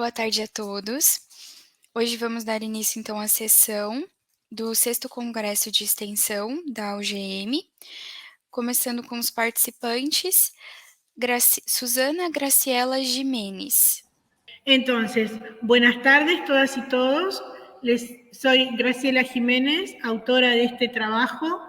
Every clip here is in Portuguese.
Boa tarde a todos. Hoje vamos dar início, então, à sessão do 6º Congresso de Extensão da UGM, começando com os participantes, Susana Graciela Jiménez. Entonces, buenas tardes todas y todos. Soy Graciela Jiménez, autora de este trabajo,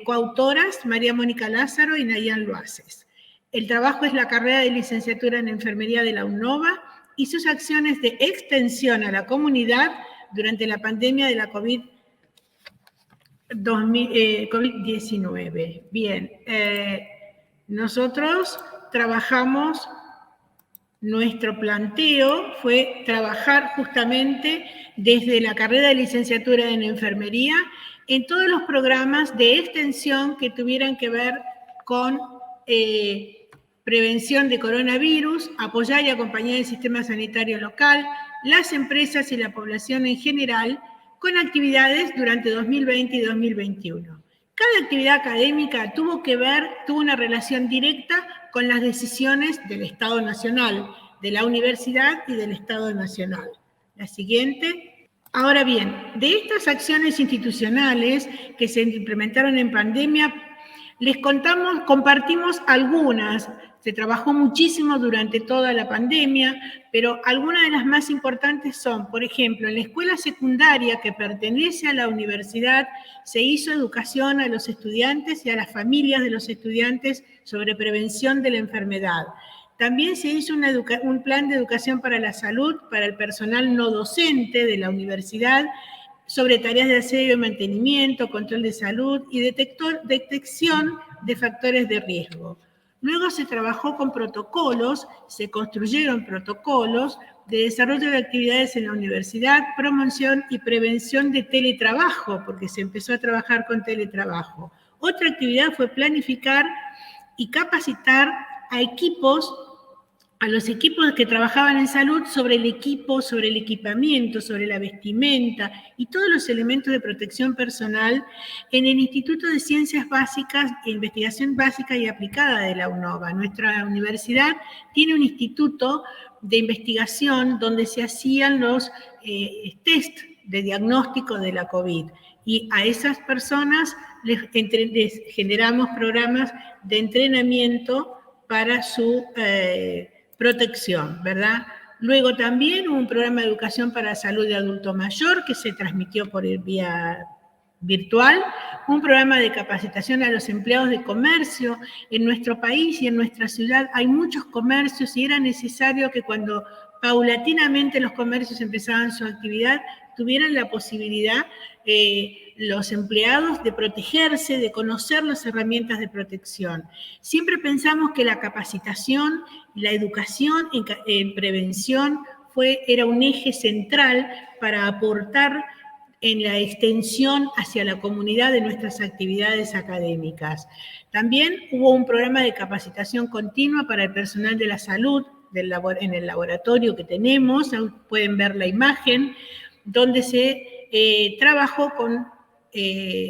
coautoras María Mónica Lázaro y Nayan Loaces. El trabajo es la carrera de licenciatura en enfermería de la UNOVA y sus acciones de extensión a la comunidad durante la pandemia de la COVID-19. Bien, nosotros trabajamos. Nuestro planteo fue trabajar justamente desde la carrera de licenciatura en enfermería en todos los programas de extensión que tuvieran que ver con prevención de coronavirus, apoyar y acompañar el sistema sanitario local, las empresas y la población en general, con actividades durante 2020 y 2021. Cada actividad académica tuvo una relación directa con las decisiones del Estado Nacional, de la universidad y del Estado Nacional. La siguiente. Ahora bien, de estas acciones institucionales que se implementaron en pandemia, les compartimos algunas. Se trabajó muchísimo durante toda la pandemia, pero algunas de las más importantes son, por ejemplo, en la escuela secundaria que pertenece a la universidad, se hizo educación a los estudiantes y a las familias de los estudiantes sobre prevención de la enfermedad. También se hizo un plan de educación para la salud para el personal no docente de la universidad, sobre tareas de aseo y mantenimiento, control de salud y detección de factores de riesgo. Luego se trabajó con protocolos, se construyeron protocolos de desarrollo de actividades en la universidad, promoción y prevención de teletrabajo, porque se empezó a trabajar con teletrabajo. Otra actividad fue planificar y capacitar a los equipos que trabajaban en salud sobre el equipo, sobre el equipamiento, sobre la vestimenta y todos los elementos de protección personal en el Instituto de Ciencias Básicas e Investigación Básica y Aplicada de la UNOVA. Nuestra universidad tiene un instituto de investigación donde se hacían los test de diagnóstico de la COVID y a esas personas les generamos programas de entrenamiento para su protección, ¿verdad? Luego también hubo un programa de educación para la salud de adulto mayor que se transmitió por vía virtual, un programa de capacitación a los empleados de comercio. En nuestro país y en nuestra ciudad hay muchos comercios y era necesario que cuando paulatinamente los comercios empezaban su actividad, tuvieran la posibilidad los empleados de protegerse, de conocer las herramientas de protección. Siempre pensamos que la capacitación, la educación en prevención era un eje central para aportar en la extensión hacia la comunidad de nuestras actividades académicas. También hubo un programa de capacitación continua para el personal de la salud en el laboratorio que tenemos, pueden ver la imagen, donde se trabajó con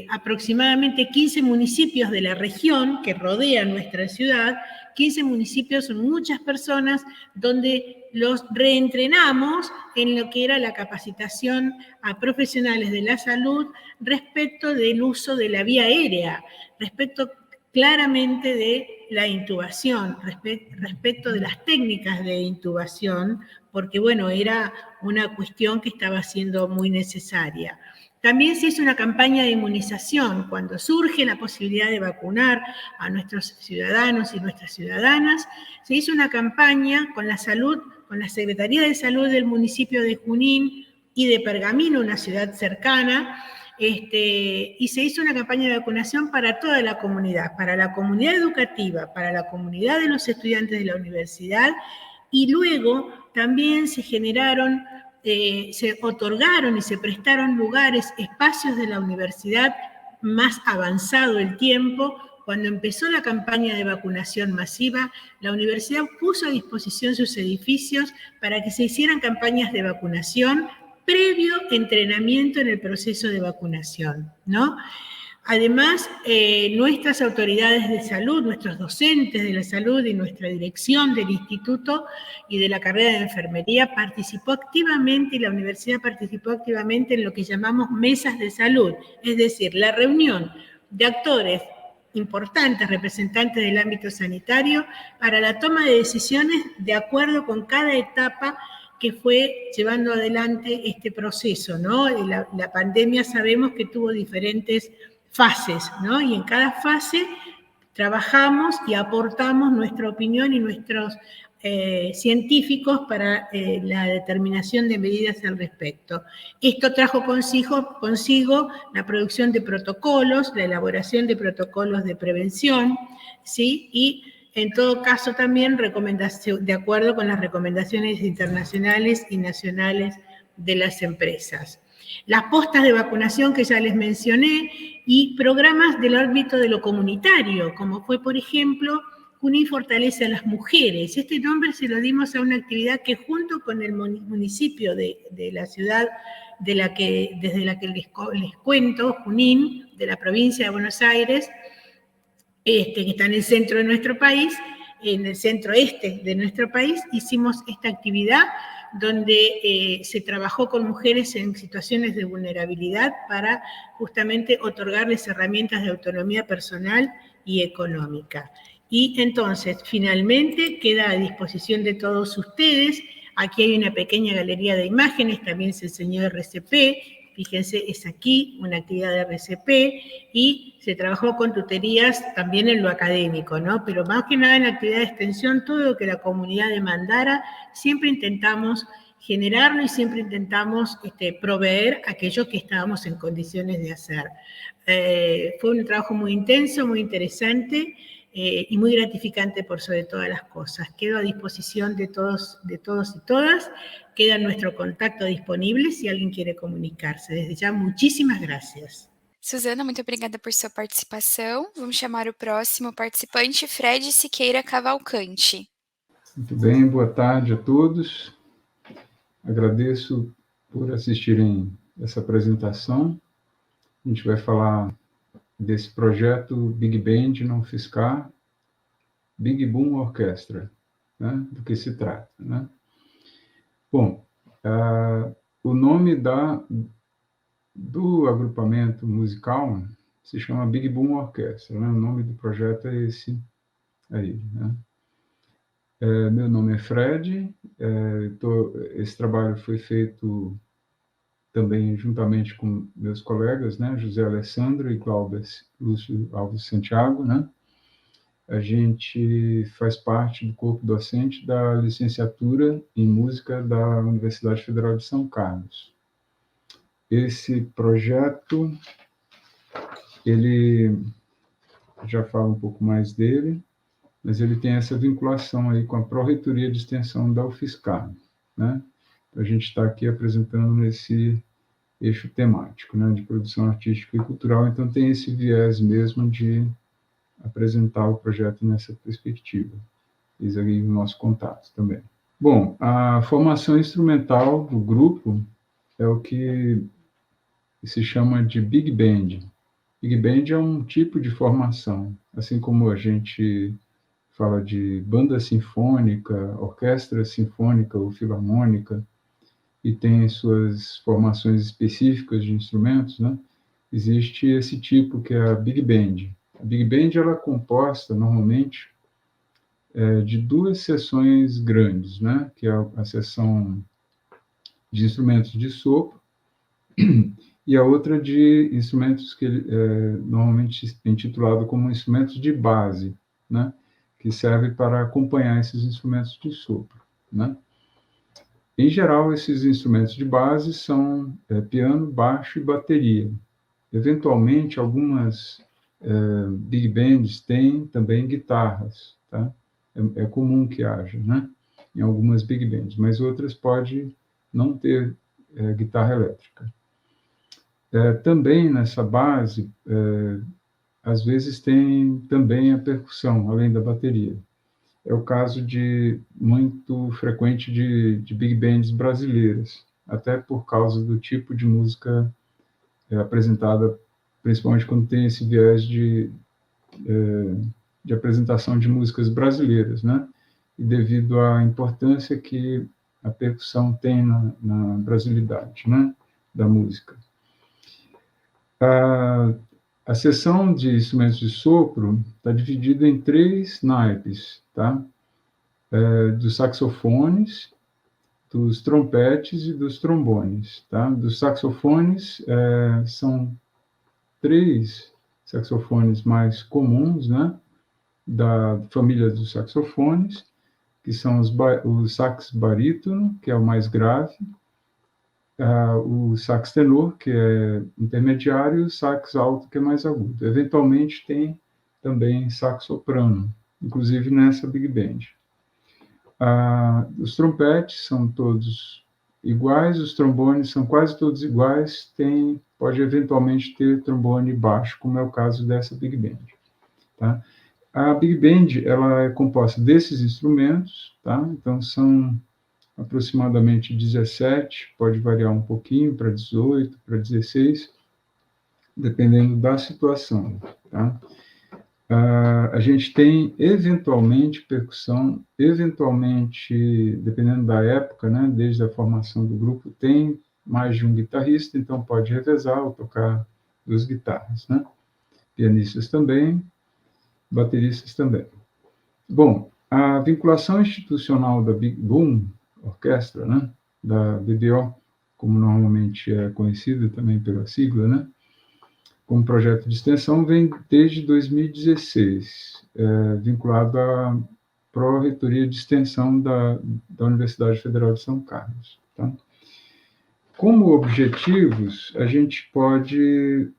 aproximadamente 15 municipios de la región que rodean nuestra ciudad. 15 municipios son muchas personas, donde los reentrenamos en lo que era la capacitación a profesionales de la salud respecto del uso de la vía aérea, respecto claramente de la intubación, respecto de las técnicas de intubación, porque bueno, era una cuestión que estaba siendo muy necesaria. También se hizo una campaña de inmunización cuando surge la posibilidad de vacunar a nuestros ciudadanos y nuestras ciudadanas. Se hizo una campaña con la salud, con la Secretaría de Salud del municipio de Junín y de Pergamino, una ciudad cercana, y se hizo una campaña de vacunación para toda la comunidad educativa, para la comunidad de los estudiantes de la universidad, y luego también se otorgaron y se prestaron lugares, espacios de la universidad más avanzado el tiempo. Cuando empezó la campaña de vacunación masiva, la universidad puso a disposición sus edificios para que se hicieran campañas de vacunación previo entrenamiento en el proceso de vacunación, ¿no? Además, nuestras autoridades de salud, nuestros docentes de la salud y nuestra dirección del instituto y de la carrera de enfermería participó activamente, y la universidad participó activamente en lo que llamamos mesas de salud, es decir, la reunión de actores importantes, representantes del ámbito sanitario, para la toma de decisiones de acuerdo con cada etapa que fue llevando adelante este proceso, ¿no? La pandemia sabemos que tuvo diferentes fases, ¿no? Y en cada fase trabajamos y aportamos nuestra opinión y nuestros científicos para la determinación de medidas al respecto. Esto trajo consigo la producción de protocolos, la elaboración de protocolos de prevención, ¿sí? Y en todo caso también de acuerdo con las recomendaciones internacionales y nacionales de las empresas. Las postas de vacunación que ya les mencioné y programas del ámbito de lo comunitario, como fue, por ejemplo, Junín fortalece a las mujeres. Este nombre se lo dimos a una actividad que junto con el municipio de la ciudad desde la que les cuento, Junín, de la provincia de Buenos Aires, que está en el centro de nuestro país, en el centro este de nuestro país, hicimos esta actividad donde se trabajó con mujeres en situaciones de vulnerabilidad para justamente otorgarles herramientas de autonomía personal y económica. Y entonces, finalmente, queda a disposición de todos ustedes. Aquí hay una pequeña galería de imágenes, también se enseñó RCP, fíjense, es aquí una actividad de RCP, y se trabajó con tutorías también en lo académico, ¿no? Pero más que nada en la actividad de extensión, todo lo que la comunidad demandara, siempre intentamos generarlo y siempre intentamos proveer aquello que estábamos en condiciones de hacer. Fue un trabajo muy intenso, muy interesante, y muy gratificante por sobre todas las cosas. Quedo a disposición de todos y todas. Queda nuestro contacto disponible si alguien quiere comunicarse. Desde ya, muchísimas gracias. Suzana, muito obrigada por sua participação. Vamos chamar o próximo participante, Fred Siqueira Cavalcante. Muito bem, boa tarde a todos. Agradeço por assistirem essa apresentação. A gente vai falar desse projeto Big Band não fiscar, Big Boom Orchestra, né? Do que se trata, né? Bom, o nome do agrupamento musical se chama Big Boom Orchestra, né? O nome do projeto é esse aí, né? Meu nome é Fred, esse trabalho foi feito também juntamente com meus colegas, né, José Alessandro e Cláudio Lúcio Alves Santiago, né? A gente faz parte do corpo docente da licenciatura em música da Universidade Federal de São Carlos. Esse projeto, ele já fala um pouco mais dele, mas ele tem essa vinculação aí com a Pró-Reitoria de Extensão da UFSCar, né? A gente está aqui apresentando nesse eixo temático, né, de produção artística e cultural, então tem esse viés mesmo de apresentar o projeto nessa perspectiva. Eis aí o nosso contato também. Bom, a formação instrumental do grupo é o que se chama de Big Band. Big Band é um tipo de formação, assim como a gente fala de banda sinfônica, orquestra sinfônica ou filarmônica, e tem suas formações específicas de instrumentos, né? Existe esse tipo que é a Big Band. A Big Band ela é composta, normalmente, de duas seções grandes, né? Que é a seção de instrumentos de sopro e a outra de instrumentos que normalmente é intitulado como instrumentos de base, né? Que serve para acompanhar esses instrumentos de sopro, né? Em geral, esses instrumentos de base são piano, baixo e bateria. Eventualmente, algumas big bands têm também guitarras, tá? É comum que haja, né? Em algumas big bands, mas outras podem não ter guitarra elétrica. Também nessa base, às vezes tem também a percussão, além da bateria. É o caso muito frequente de big bands brasileiras, até por causa do tipo de música apresentada principalmente quando tem esse viés de apresentação de músicas brasileiras, né? E devido à importância que a percussão tem na brasilidade, né? Da música. A seção de instrumentos de sopro está dividida em 3 naipes, tá? Dos saxofones, dos trompetes e dos trombones, tá? Dos saxofones, são 3 saxofones mais comuns, né? Da família dos saxofones, que são o sax barítono, que é o mais grave, o sax tenor, que é intermediário, e o sax alto, que é mais agudo. Eventualmente tem também sax soprano, inclusive nessa big band. Os trompetes são todos iguais, os trombones são quase todos iguais, pode eventualmente ter trombone baixo, como é o caso dessa big band. Tá? A big band ela é composta desses instrumentos, tá? Então são aproximadamente 17, pode variar um pouquinho para 18, para 16, dependendo da situação, tá? A gente tem, eventualmente, percussão, eventualmente, dependendo da época, né, desde a formação do grupo, tem mais de um guitarrista, então pode revezar ou tocar 2 guitarras, né? Pianistas também, bateristas também. Bom, a vinculação institucional da Big Boom Orquestra, né, da BBO, como normalmente é conhecida também pela sigla, né, como projeto de extensão, vem desde 2016, vinculado à Pró-Reitoria de Extensão da Universidade Federal de São Carlos. Tá? Como objetivos, a gente pode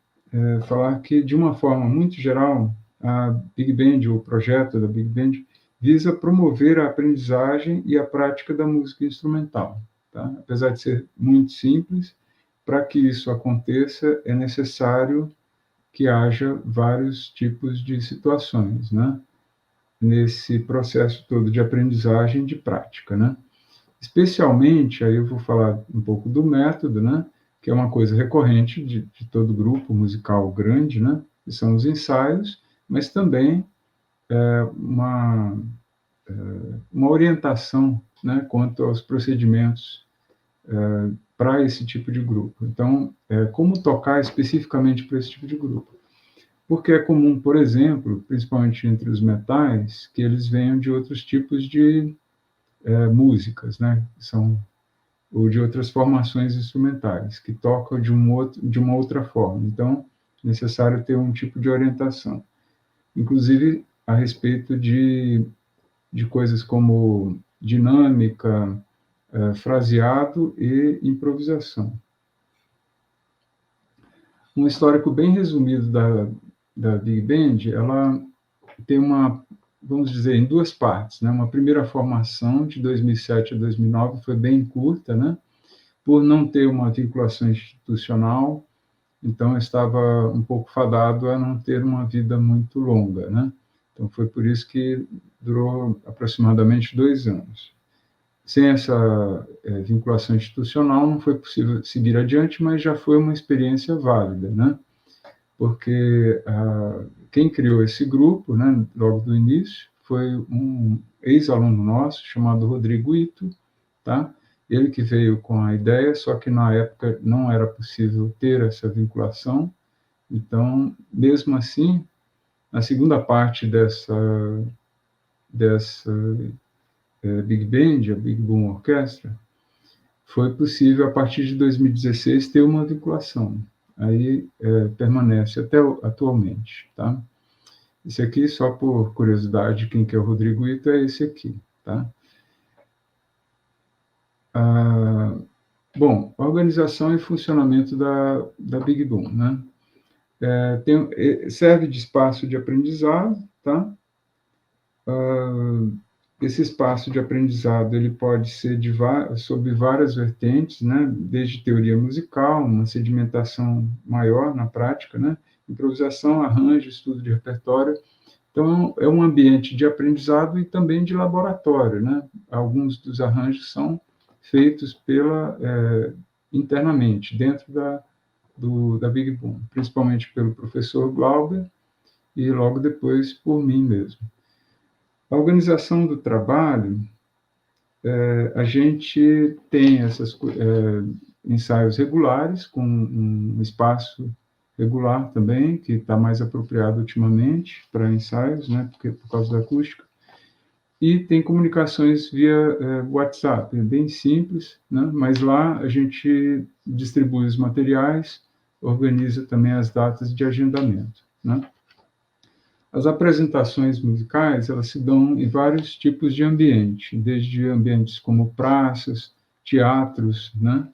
falar que, de uma forma muito geral, a Big Band, o projeto da Big Band, visa promover a aprendizagem e a prática da música instrumental. Tá? Apesar de ser muito simples, para que isso aconteça, é necessário que haja vários tipos de situações, né? Nesse processo todo de aprendizagem e de prática, né? Especialmente, aí eu vou falar um pouco do método, né? Que é uma coisa recorrente de todo grupo musical grande, né? Que são os ensaios, mas também uma orientação, né? Quanto aos procedimentos para esse tipo de grupo. Então, como tocar especificamente para esse tipo de grupo? Porque é comum, por exemplo, principalmente entre os metais, que eles venham de outros tipos de músicas, né? Ou de outras formações instrumentais, que tocam de uma outra forma. Então, é necessário ter um tipo de orientação. Inclusive, a respeito de coisas como dinâmica, fraseado e improvisação. Um histórico bem resumido da Big Band, ela tem vamos dizer, em 2 partes, né? Uma primeira formação, de 2007 a 2009, foi bem curta, né? Por não ter uma vinculação institucional, então estava um pouco fadado a não ter uma vida muito longa, né? Então foi por isso que durou aproximadamente 2 anos. Sem essa vinculação institucional, não foi possível seguir adiante, mas já foi uma experiência válida, né? Porque quem criou esse grupo, né, logo do início, foi um ex-aluno nosso, chamado Rodrigo Ito, tá? Ele que veio com a ideia, só que na época não era possível ter essa vinculação, então, mesmo assim, a segunda parte dessa Big Band, a Big Boom Orquestra, foi possível, a partir de 2016, ter uma vinculação. Aí permanece até atualmente, tá? Esse aqui, só por curiosidade, quem que é o Rodrigo Ito é esse aqui, tá? Bom, organização e funcionamento da Big Boom, né? Serve de espaço de aprendizado, tá? Esse espaço de aprendizado ele pode ser sob várias vertentes, né? Desde teoria musical, uma sedimentação maior na prática, né? Improvisação, arranjo, estudo de repertório. Então, é um ambiente de aprendizado e também de laboratório, né? Alguns dos arranjos são feitos internamente, dentro da Big Boom, principalmente pelo professor Glauber e logo depois por mim mesmo. A organização do trabalho, a gente tem esses ensaios regulares, com um espaço regular também, que está mais apropriado ultimamente para ensaios, né, por causa da acústica. E tem comunicações via WhatsApp, é bem simples, né? Mas lá a gente distribui os materiais, organiza também as datas de agendamento, né? As apresentações musicais, elas se dão em vários tipos de ambiente, desde ambientes como praças, teatros, né?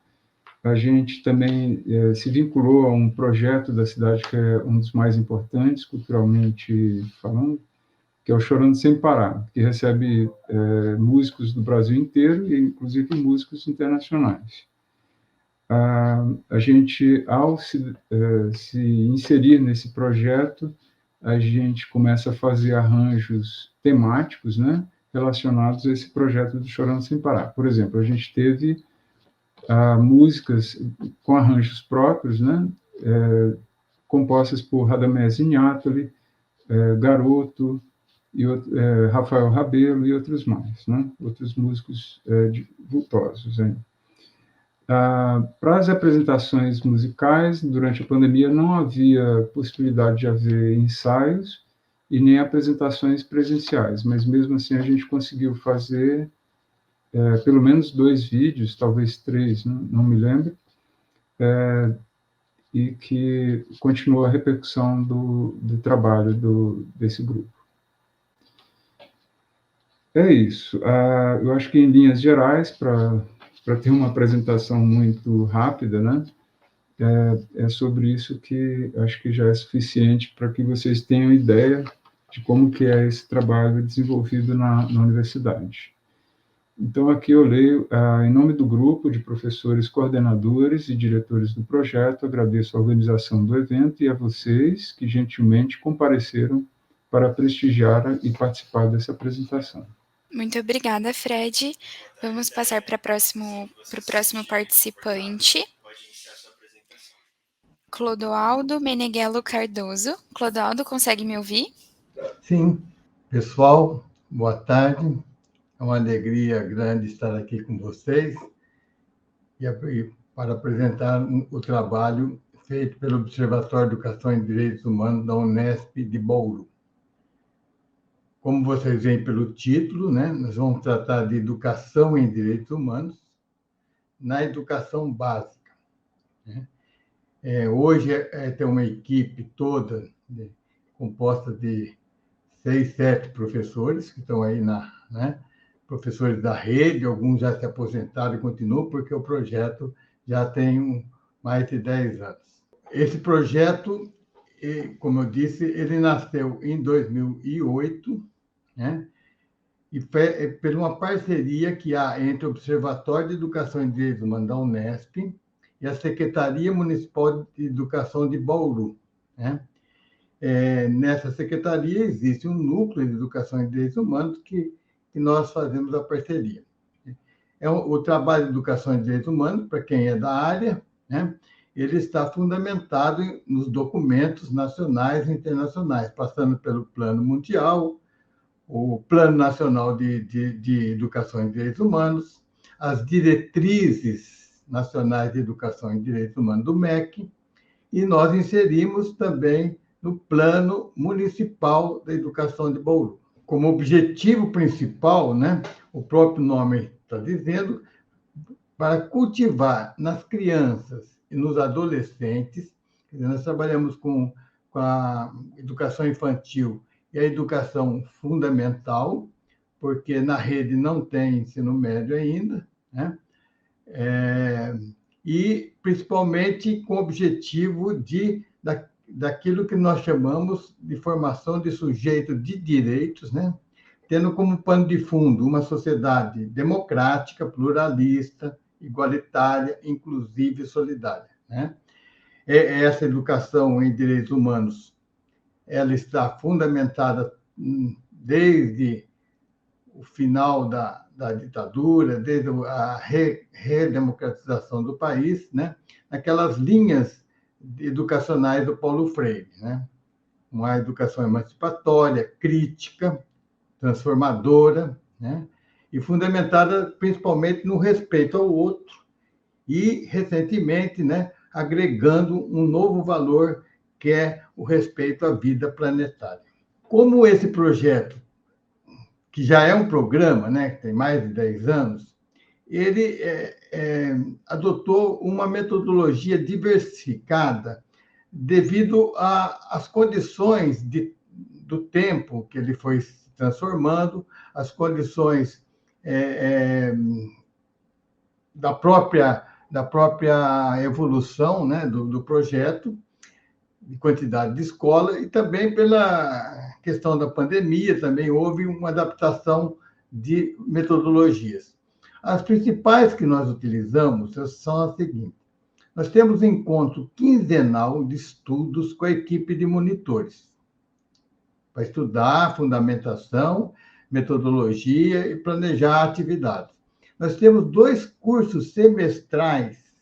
A gente também se vinculou a um projeto da cidade que é um dos mais importantes, culturalmente falando, que é o Chorando Sem Parar, que recebe músicos do Brasil inteiro e, inclusive, músicos internacionais. A gente, ao se inserir nesse projeto, a gente começa a fazer arranjos temáticos, né, relacionados a esse projeto do Chorando Sem Parar. Por exemplo, a gente teve músicas com arranjos próprios, né, compostas por Radamés Inátoli, Garoto, e Rafael Rabelo e outros mais, né? Outros músicos vultosos. Para as apresentações musicais, durante a pandemia, não havia possibilidade de haver ensaios e nem apresentações presenciais, mas mesmo assim a gente conseguiu fazer pelo menos 2 vídeos, talvez 3, não me lembro, e que continuou a repercussão do trabalho desse grupo. É isso. Eu acho que, em linhas gerais, para ter uma apresentação muito rápida, né, é sobre isso que acho que já é suficiente para que vocês tenham ideia de como que é esse trabalho desenvolvido na universidade. Então, aqui eu leio, em nome do grupo de professores, coordenadores e diretores do projeto, agradeço a organização do evento e a vocês que gentilmente compareceram para prestigiar e participar dessa apresentação. Muito obrigada, Fred. Vamos passar para o próximo participante. Clodoaldo Meneghello Cardoso. Clodoaldo, consegue me ouvir? Sim. Pessoal, boa tarde. É uma alegria grande estar aqui com vocês e para apresentar o trabalho feito pelo Observatório de Educação e Direitos Humanos da Unesp de Bauru. Como vocês veem pelo título, né, nós vamos tratar de educação em direitos humanos na educação básica. Né? Hoje tem uma equipe toda composta de 6, 7 professores que estão aí né, professores da rede, alguns já se aposentaram e continuam, porque o projeto já tem mais de 10 anos. Esse projeto, como eu disse, ele nasceu em 2008, né? E por uma parceria que há entre o Observatório de Educação e Direitos Humanos da Unesp e a Secretaria Municipal de Educação de Bauru. Né? Nessa secretaria existe um núcleo de Educação e Direitos Humanos que nós fazemos a parceria. O trabalho de Educação e Direitos Humanos, para quem é da área, né? Ele está fundamentado nos documentos nacionais e internacionais, passando pelo Plano Mundial, o Plano Nacional de Educação e Direitos Humanos, as diretrizes nacionais de educação e direitos humanos do MEC, e nós inserimos também no Plano Municipal da Educação de Bauru. Como objetivo principal, né, o próprio nome está dizendo, para cultivar nas crianças e nos adolescentes, nós trabalhamos com a educação infantil e a educação fundamental, porque na rede não tem ensino médio ainda, né? E principalmente com o objetivo daquilo que nós chamamos de formação de sujeito de direitos, né? Tendo como pano de fundo uma sociedade democrática, pluralista, igualitária, inclusiva e solidária. Né? Essa educação em direitos humanos ela está fundamentada desde o final da ditadura, desde a redemocratização do país, né? Naquelas linhas educacionais do Paulo Freire, né? Uma educação emancipatória, crítica, transformadora, né? E fundamentada principalmente no respeito ao outro e, recentemente, né, agregando um novo valor, que é o respeito à vida planetária. Como esse projeto, que já é um programa, né, que tem mais de 10 anos, ele adotou uma metodologia diversificada devido às condições do tempo que ele foi se transformando, as condições da própria evolução, né, do projeto, de quantidade de escola, e também pela questão da pandemia, também houve uma adaptação de metodologias. As principais que nós utilizamos são as seguintes. Nós temos um encontro quinzenal de estudos com a equipe de monitores, para estudar fundamentação, metodologia e planejar atividades. Nós temos 2 cursos semestrais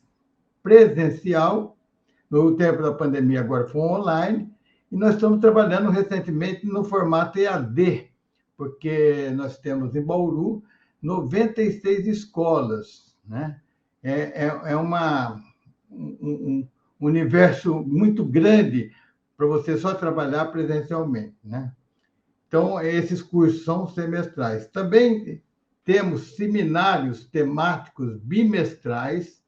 presencial, no tempo da pandemia agora foi online, e nós estamos trabalhando recentemente no formato EAD, porque nós temos em Bauru 96 escolas, né? Um universo muito grande para você só trabalhar presencialmente, né? Então, esses cursos são semestrais. Também temos seminários temáticos bimestrais.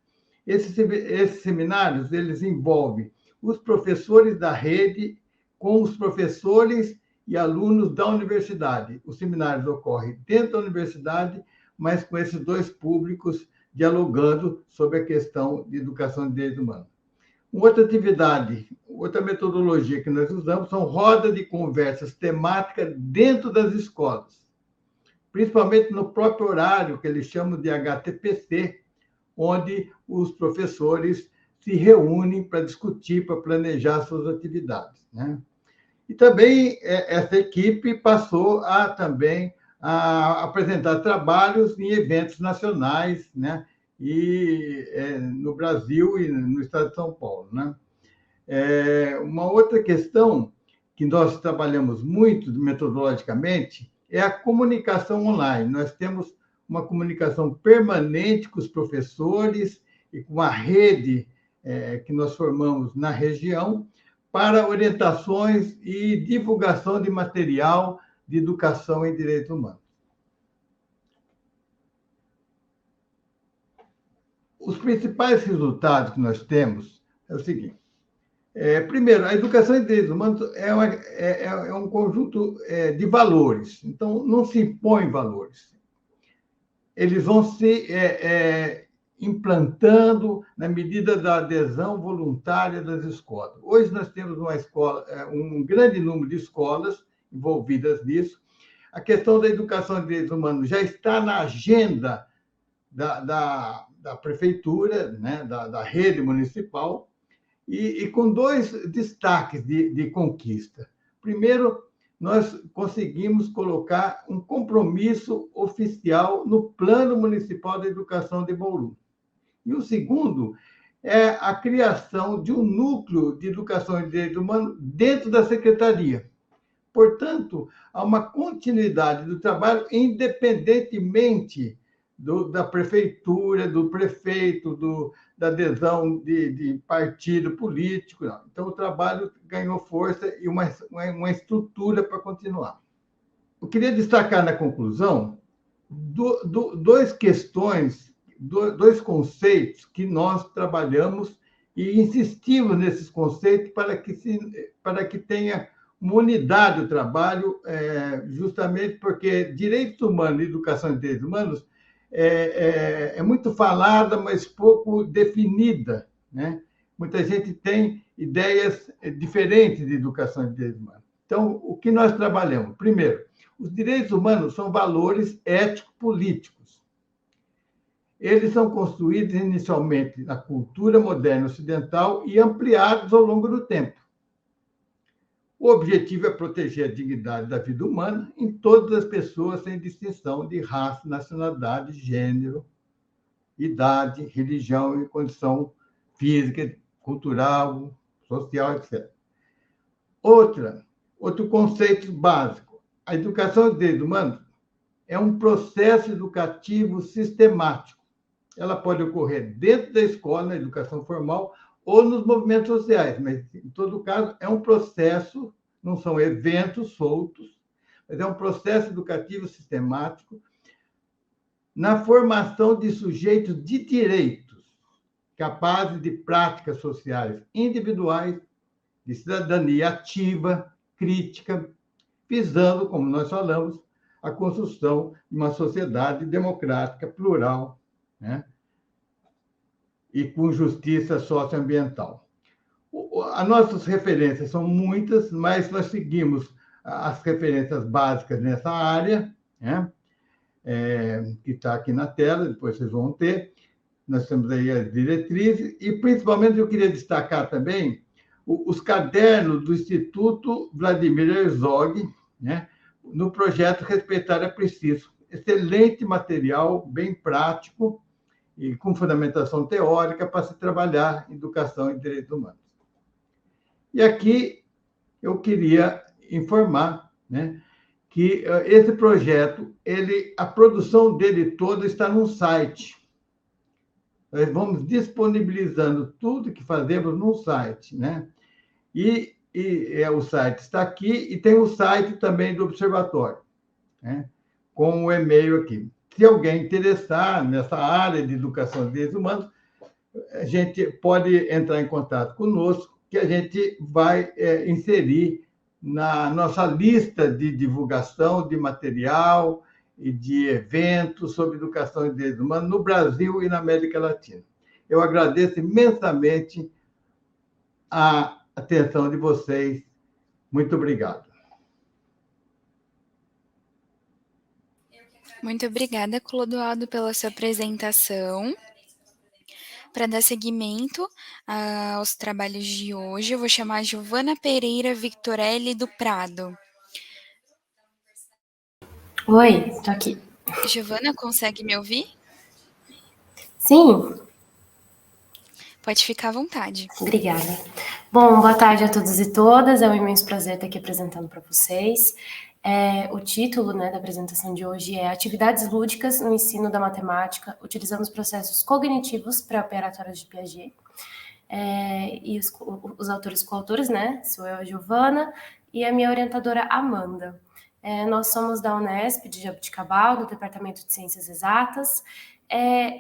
Esses seminários, eles envolvem os professores da rede com os professores e alunos da universidade. Os seminários ocorrem dentro da universidade, mas com esses 2 públicos dialogando sobre a questão de educação de direitos humanos. Uma outra atividade, outra metodologia que nós usamos são rodas de conversas temáticas dentro das escolas, principalmente no próprio horário, que eles chamam de HTPC, onde os professores se reúnem para discutir, para planejar suas atividades, né? E também essa equipe passou também a apresentar trabalhos em eventos nacionais, né? E no Brasil e no estado de São Paulo, né? Uma outra questão que nós trabalhamos muito metodologicamente é a comunicação online. Nós temos uma comunicação permanente com os professores e com a rede que nós formamos na região para orientações e divulgação de material de educação em direitos humanos. Os principais resultados que nós temos é o seguinte. Primeiro, a educação em direitos humanos é um conjunto de valores. Então, não se impõe valores. Eles vão se implantando na medida da adesão voluntária das escolas. Hoje nós temos um grande número de escolas envolvidas nisso. A questão da educação de direitos humanos já está na agenda da prefeitura, né, da rede municipal, e com 2 destaques de conquista. Primeiro, nós conseguimos colocar um compromisso oficial no Plano Municipal de Educação de Bauru. E o segundo é a criação de um núcleo de educação e direitos humanos dentro da secretaria. Portanto, há uma continuidade do trabalho independentemente da prefeitura, do prefeito, da adesão de partido político. Não. Então, o trabalho ganhou força e uma estrutura para continuar. Eu queria destacar na conclusão 2 questões, 2 conceitos que nós trabalhamos e insistimos nesses conceitos para que tenha uma unidade do trabalho, justamente porque direitos humanos e educação de direitos humanos é muito falada, mas pouco definida, né? Muita gente tem ideias diferentes de educação de direitos humanos. Então, o que nós trabalhamos? Primeiro, os direitos humanos são valores ético-políticos. Eles são construídos inicialmente na cultura moderna ocidental e ampliados ao longo do tempo. O objetivo é proteger a dignidade da vida humana em todas as pessoas, sem distinção de raça, nacionalidade, gênero, idade, religião e condição física, cultural, social, etc. Outro conceito básico. A educação de direitos humanos é um processo educativo sistemático. Ela pode ocorrer dentro da escola, na educação formal, ou nos movimentos sociais, mas, em todo caso, é um processo, não são eventos soltos, mas é um processo educativo sistemático na formação de sujeitos de direitos, capazes de práticas sociais individuais, de cidadania ativa, crítica, visando, como nós falamos, a construção de uma sociedade democrática, plural, né? E com justiça socioambiental. As nossas referências são muitas, mas nós seguimos as referências básicas nessa área, né? Que está aqui na tela, depois vocês vão ter. Nós temos aí as diretrizes, e principalmente eu queria destacar também os cadernos do Instituto Vladimir Herzog, né? No projeto Respeitar é Preciso. Excelente material, bem prático e com fundamentação teórica para se trabalhar educação e direitos humanos. E aqui eu queria informar, né, que esse projeto, a produção dele toda está num site. Nós vamos disponibilizando tudo que fazemos num site, né? E o site está aqui, e tem o site também do Observatório, né? Com o e-mail aqui. Se alguém interessar nessa área de educação de direitos humanos, a gente pode entrar em contato conosco, que a gente vai inserir na nossa lista de divulgação de material e de eventos sobre educação de direitos humanos no Brasil e na América Latina. Eu agradeço imensamente a atenção de vocês. Muito obrigado. Muito obrigada, Clodoaldo, pela sua apresentação. Para dar seguimento aos trabalhos de hoje, eu vou chamar a Giovana Pereira Victorelli do Prado. Oi, estou aqui. Giovana, consegue me ouvir? Sim. Pode ficar à vontade. Obrigada. Bom, boa tarde a todos e todas. É um imenso prazer estar aqui apresentando para vocês. O título, né, da apresentação de hoje é Atividades Lúdicas no Ensino da Matemática, utilizando os processos cognitivos pré-operatórios de Piaget. E os autores coautores, né, sou eu, a Giovana, e a minha orientadora, Amanda. Nós somos da Unesp de Jabuticabal, do Departamento de Ciências Exatas,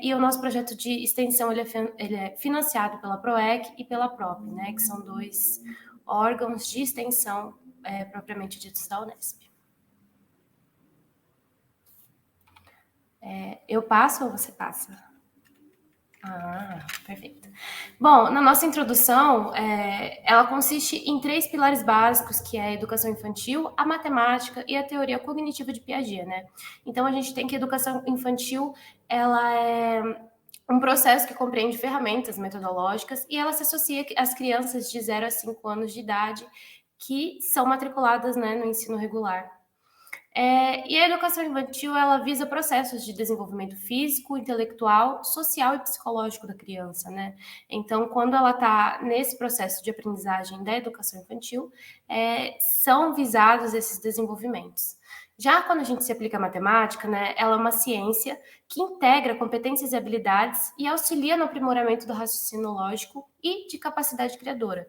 e o nosso projeto de extensão ele é financiado pela PROEC e pela PROP, né, que são dois órgãos de extensão propriamente ditos da Unesp. Eu passo ou você passa? Perfeito. Bom, na nossa introdução, ela consiste em 3 pilares básicos, que é a educação infantil, a matemática e a teoria cognitiva de Piaget, né? Então, a gente tem que a educação infantil, ela é um processo que compreende ferramentas metodológicas e ela se associa às crianças de 0 a 5 anos de idade que são matriculadas, né, no ensino regular. E a educação infantil, ela visa processos de desenvolvimento físico, intelectual, social e psicológico da criança, né? Então, quando ela está nesse processo de aprendizagem da educação infantil, são visados esses desenvolvimentos. Já quando a gente se aplica a matemática, né, ela é uma ciência que integra competências e habilidades e auxilia no aprimoramento do raciocínio lógico e de capacidade criadora.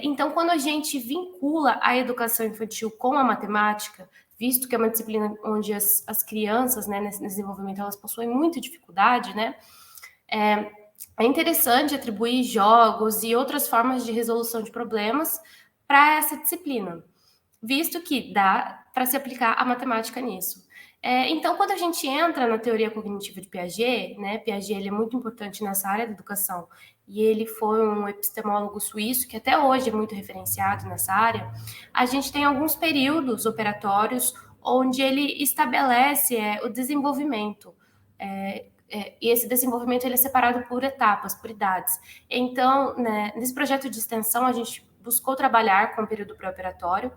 Então, quando a gente vincula a educação infantil com a matemática, visto que é uma disciplina onde as crianças, né, nesse desenvolvimento, elas possuem muita dificuldade, né, é interessante atribuir jogos e outras formas de resolução de problemas para essa disciplina, visto que dá para se aplicar a matemática nisso. Então, quando a gente entra na teoria cognitiva de Piaget, né, Piaget ele é muito importante nessa área da educação, e ele foi um epistemólogo suíço que até hoje é muito referenciado nessa área, a gente tem alguns períodos operatórios onde ele estabelece o desenvolvimento, e esse desenvolvimento ele é separado por etapas, por idades. Então, né, nesse projeto de extensão, a gente buscou trabalhar com o período pré-operatório,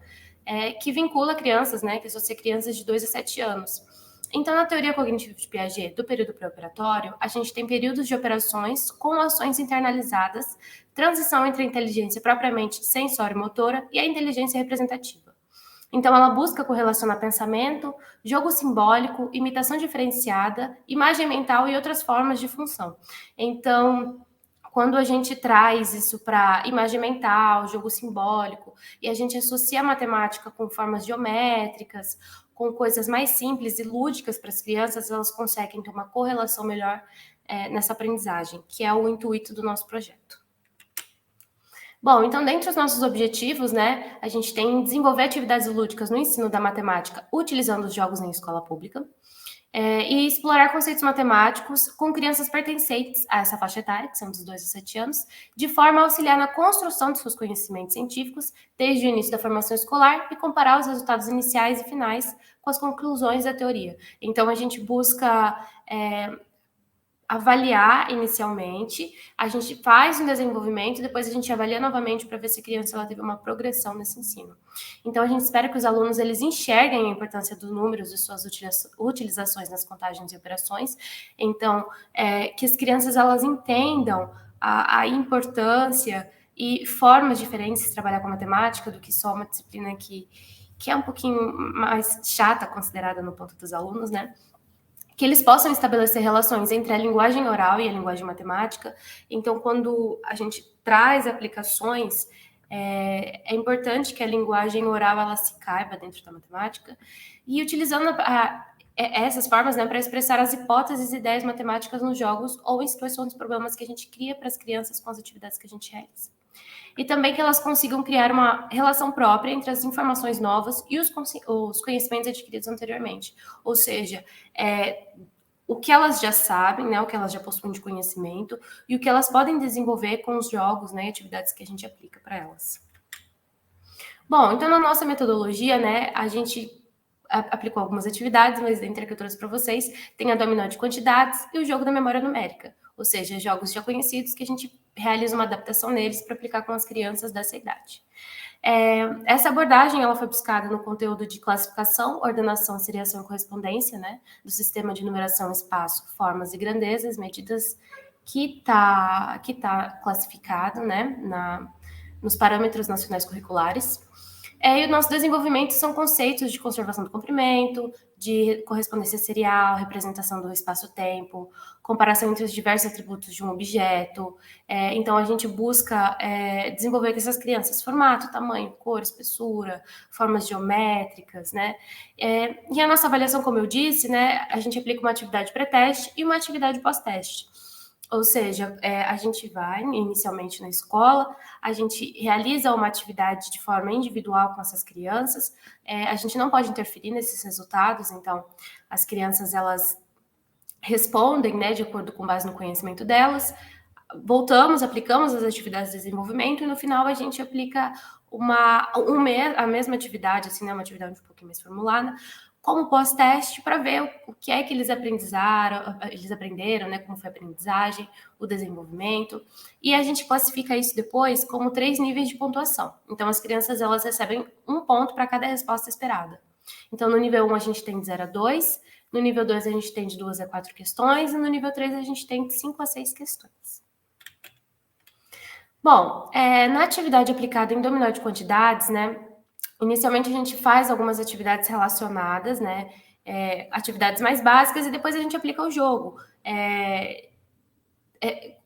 que vincula crianças, né, que associa crianças de 2 a 7 anos. Então, na teoria cognitiva de Piaget, do período pré-operatório, a gente tem períodos de operações com ações internalizadas, transição entre a inteligência propriamente sensório-motora e a inteligência representativa. Então, ela busca correlacionar pensamento, jogo simbólico, imitação diferenciada, imagem mental e outras formas de função. Então, quando a gente traz isso para imagem mental, jogo simbólico, e a gente associa a matemática com formas geométricas, com coisas mais simples e lúdicas para as crianças, elas conseguem ter uma correlação melhor nessa aprendizagem, que é o intuito do nosso projeto. Bom, então, dentre os nossos objetivos, né, a gente tem desenvolver atividades lúdicas no ensino da matemática utilizando os jogos em escola pública, e explorar conceitos matemáticos com crianças pertencentes a essa faixa etária, que são dos 2 a 7 anos, de forma a auxiliar na construção de seus conhecimentos científicos desde o início da formação escolar e comparar os resultados iniciais e finais com as conclusões da teoria. Então, a gente busca avaliar inicialmente, a gente faz um desenvolvimento, depois a gente avalia novamente para ver se a criança ela teve uma progressão nesse ensino. Então, a gente espera que os alunos eles enxerguem a importância dos números e suas utilizações nas contagens e operações. Então, que as crianças elas entendam a importância e formas diferentes de trabalhar com matemática do que só uma disciplina que é um pouquinho mais chata considerada no ponto dos alunos, né? Que eles possam estabelecer relações entre a linguagem oral e a linguagem matemática. Então, quando a gente traz aplicações, é importante que a linguagem oral ela se caiba dentro da matemática, e utilizando essas formas, né, para expressar as hipóteses e ideias matemáticas nos jogos ou em situações de problemas que a gente cria para as crianças com as atividades que a gente realiza. E também que elas consigam criar uma relação própria entre as informações novas e os conhecimentos adquiridos anteriormente. Ou seja, o que elas já sabem, né, o que elas já possuem de conhecimento e o que elas podem desenvolver com os jogos, né, e atividades que a gente aplica para elas. Bom, então na nossa metodologia, né, a gente aplicou algumas atividades, mas dentre as que eu trouxe para vocês, tem a dominó de quantidades e o jogo da memória numérica, ou seja, jogos já conhecidos que a gente realiza uma adaptação neles para aplicar com as crianças dessa idade. Essa abordagem ela foi buscada no conteúdo de classificação, ordenação, seriação e correspondência, né, do sistema de numeração, espaço, formas e grandezas, medidas que tá classificado, né, nos parâmetros nacionais curriculares. E o nosso desenvolvimento são conceitos de conservação do comprimento, de correspondência serial, representação do espaço-tempo, comparação entre os diversos atributos de um objeto. Então, a gente busca desenvolver com essas crianças formato, tamanho, cor, espessura, formas geométricas, né? E a nossa avaliação, como eu disse, né, a gente aplica uma atividade pré-teste e uma atividade pós-teste. Ou seja, a gente vai inicialmente na escola, a gente realiza uma atividade de forma individual com essas crianças, a gente não pode interferir nesses resultados, então as crianças elas respondem, né, de acordo com base no conhecimento delas, voltamos, aplicamos as atividades de desenvolvimento e no final a gente aplica a mesma atividade, assim, né, uma atividade um pouquinho mais formulada, como pós-teste, para ver o que é que eles aprenderam, né, como foi a aprendizagem, o desenvolvimento, e a gente classifica isso depois como 3 níveis de pontuação. Então, as crianças, elas recebem 1 ponto para cada resposta esperada. Então, no nível 1, a gente tem de 0 a 2, no nível 2, a gente tem de 2 a 4 questões, e no nível 3, a gente tem de 5 a 6 questões. Bom, na atividade aplicada em dominó de quantidades, né, inicialmente a gente faz algumas atividades relacionadas, né, atividades mais básicas, e depois a gente aplica o jogo,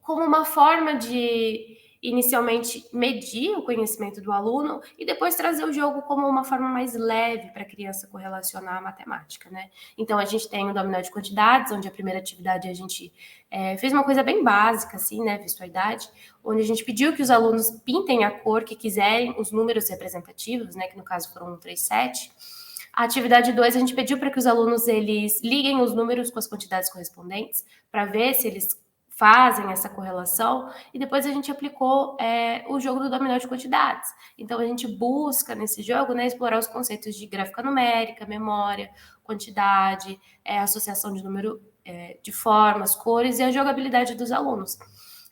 como uma forma de inicialmente medir o conhecimento do aluno e depois trazer o jogo como uma forma mais leve para a criança correlacionar a matemática, né? Então, a gente tem o dominó de quantidades, onde a primeira atividade a gente fez uma coisa bem básica, assim, né, visto a idade, onde a gente pediu que os alunos pintem a cor que quiserem, os números representativos, né, que no caso foram 1, 3, 7. A atividade 2, a gente pediu para que os alunos eles liguem os números com as quantidades correspondentes, para ver se eles fazem essa correlação, e depois a gente aplicou o jogo do dominó de quantidades. Então, a gente busca nesse jogo, né, explorar os conceitos de gráfica numérica, memória, quantidade, associação de número de formas, cores e a jogabilidade dos alunos.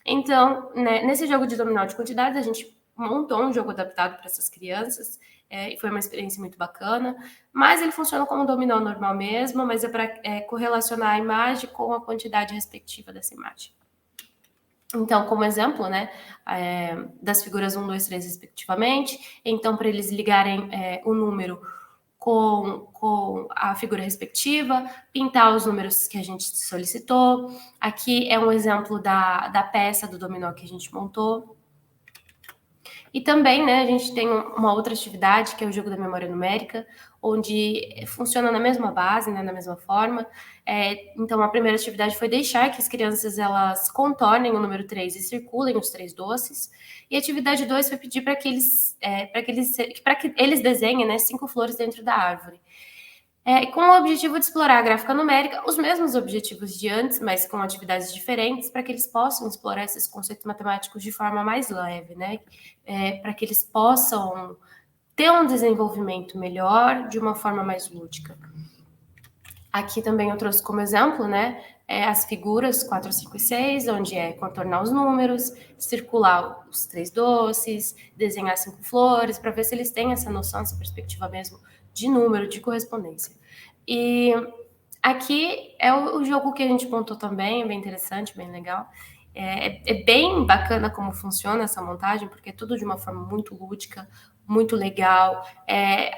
Então, né, nesse jogo de dominó de quantidades, a gente montou um jogo adaptado para essas crianças, e foi uma experiência muito bacana, mas ele funciona como um dominó normal mesmo, mas é para correlacionar a imagem com a quantidade respectiva dessa imagem. Então, como exemplo, né, das figuras 1, 2, 3, respectivamente, então, para eles ligarem o número com a figura respectiva, pintar os números que a gente solicitou. Aqui é um exemplo da peça do dominó que a gente montou. E também, né, a gente tem uma outra atividade, que é o jogo da memória numérica, onde funciona na mesma base, né, na mesma forma. Então, a primeira atividade foi deixar que as crianças elas contornem o número 3 e circulem os 3 doces. E a atividade 2 foi pedir para que eles desenhem, né, 5 flores dentro da árvore. Com o objetivo de explorar a gráfica numérica, os mesmos objetivos de antes, mas com atividades diferentes, para que eles possam explorar esses conceitos matemáticos de forma mais leve, né? Para que eles possam ter um desenvolvimento melhor de uma forma mais lúdica. Aqui também eu trouxe como exemplo, né, as figuras 4, 5 e 6, onde é contornar os números, circular os 3 doces, desenhar 5 flores, para ver se eles têm essa noção, essa perspectiva mesmo de número, de correspondência. E aqui é o jogo que a gente montou também, é bem interessante, bem legal. É bem bacana como funciona essa montagem, porque é tudo de uma forma muito lúdica, muito legal.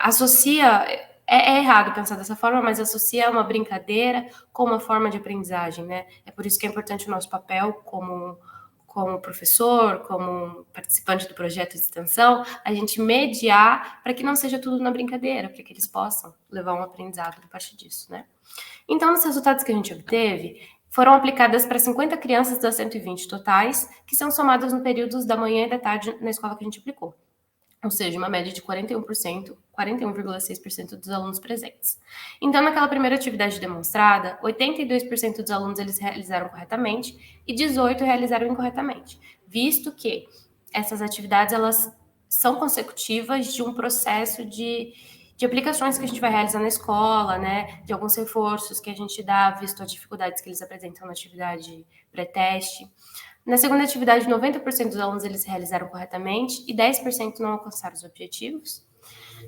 Associa... É errado pensar dessa forma, mas associa uma brincadeira com uma forma de aprendizagem, né? É por isso que é importante o nosso papel como professor, como participante do projeto de extensão, a gente mediar para que não seja tudo na brincadeira, para que eles possam levar um aprendizado a partir disso, né? Então, os resultados que a gente obteve foram aplicadas para 50 crianças das 120 totais, que são somadas no períodos da manhã e da tarde na escola que a gente aplicou. Ou seja, uma média de 41%, 41,6% dos alunos presentes. Então, naquela primeira atividade demonstrada, 82% dos alunos eles realizaram corretamente e 18% realizaram incorretamente, visto que essas atividades elas são consecutivas de um processo de aplicações que a gente vai realizar na escola, né, de alguns reforços que a gente dá, visto as dificuldades que eles apresentam na atividade pré-teste. Na segunda atividade, 90% dos alunos eles realizaram corretamente e 10% não alcançaram os objetivos.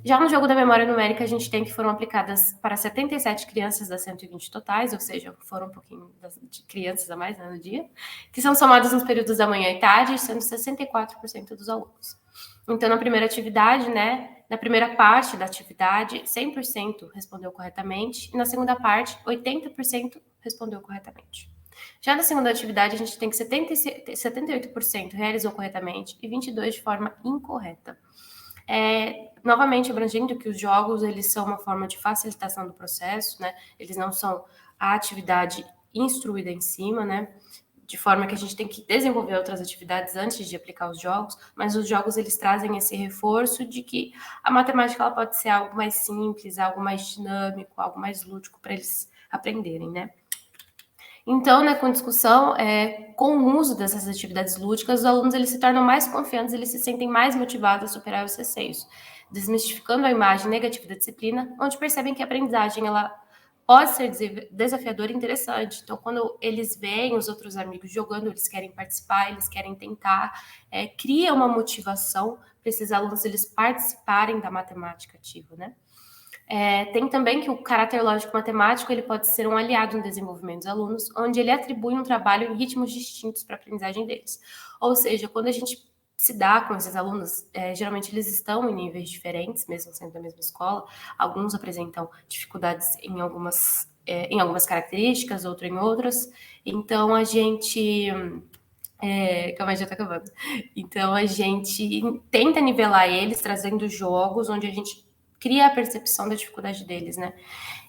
Já no jogo da memória numérica, a gente tem que foram aplicadas para 77 crianças das 120 totais, ou seja, foram um pouquinho de crianças a mais, né, no dia, que são somadas nos períodos da manhã e tarde, sendo 64% dos alunos. Então, na primeira atividade, né, na primeira parte da atividade, 100% respondeu corretamente, e na segunda parte, 80% respondeu corretamente. Já na segunda atividade, a gente tem que 78% realizou corretamente e 22% de forma incorreta. Novamente, abrangendo que os jogos eles são uma forma de facilitação do processo, né? Eles não são a atividade instruída em cima, né? De forma que a gente tem que desenvolver outras atividades antes de aplicar os jogos, mas os jogos eles trazem esse reforço de que a matemática ela pode ser algo mais simples, algo mais dinâmico, algo mais lúdico para eles aprenderem, né? Então, né, com discussão, com o uso dessas atividades lúdicas, os alunos eles se tornam mais confiantes, eles se sentem mais motivados a superar os receios, desmistificando a imagem negativa da disciplina, onde percebem que a aprendizagem ela pode ser desafiadora e interessante. Então, quando eles veem os outros amigos jogando, eles querem participar, eles querem tentar, cria uma motivação para esses alunos eles participarem da matemática ativa, né? Tem também que o caráter lógico-matemático ele pode ser um aliado no desenvolvimento dos alunos, onde ele atribui um trabalho em ritmos distintos para a aprendizagem deles. Ou seja, quando a gente se dá com esses alunos, geralmente eles estão em níveis diferentes, mesmo sendo da mesma escola. Alguns apresentam dificuldades em algumas características, outros em outras. Então, a gente... calma aí, já tá acabando. Então, a gente tenta nivelar eles, trazendo jogos onde a gente cria a percepção da dificuldade deles, né?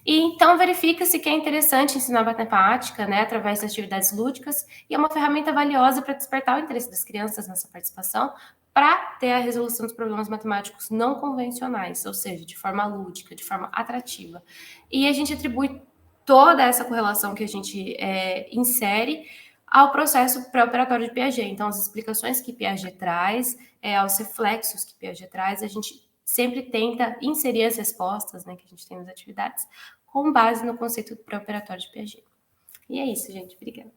E então verifica-se que é interessante ensinar matemática, né, através de atividades lúdicas, e é uma ferramenta valiosa para despertar o interesse das crianças nessa participação, para ter a resolução dos problemas matemáticos não convencionais, ou seja, de forma lúdica, de forma atrativa. E a gente atribui toda essa correlação que a gente insere ao processo pré-operatório de Piaget. Então, as explicações que Piaget traz, aos reflexos que Piaget traz, a gente sempre tenta inserir as respostas, né, que a gente tem nas atividades com base no conceito pré-operatório de Piaget. E é isso, gente. Obrigada.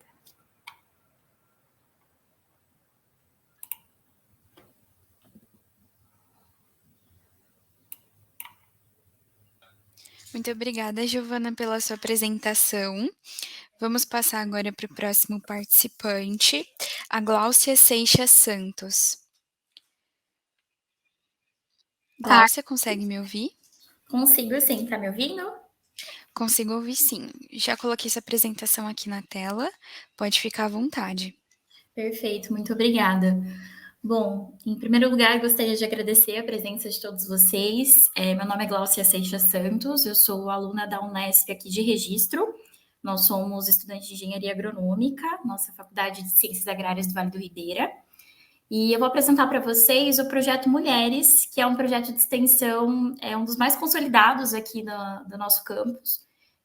Muito obrigada, Giovana, pela sua apresentação. Vamos passar agora para o próximo participante, a Gláucia Seixas Santos. Gláucia, consegue me ouvir? Consigo sim, tá me ouvindo? Consigo ouvir sim. Já coloquei sua apresentação aqui na tela, pode ficar à vontade. Perfeito, muito obrigada. Bom, em primeiro lugar, gostaria de agradecer a presença de todos vocês. Meu nome é Gláucia Seixas Santos, eu sou aluna da Unesp aqui de Registro. Nós somos estudantes de Engenharia Agronômica, nossa Faculdade de Ciências Agrárias do Vale do Ribeira. E eu vou apresentar para vocês o projeto Mulheres, que é um projeto de extensão, um dos mais consolidados aqui do nosso campus,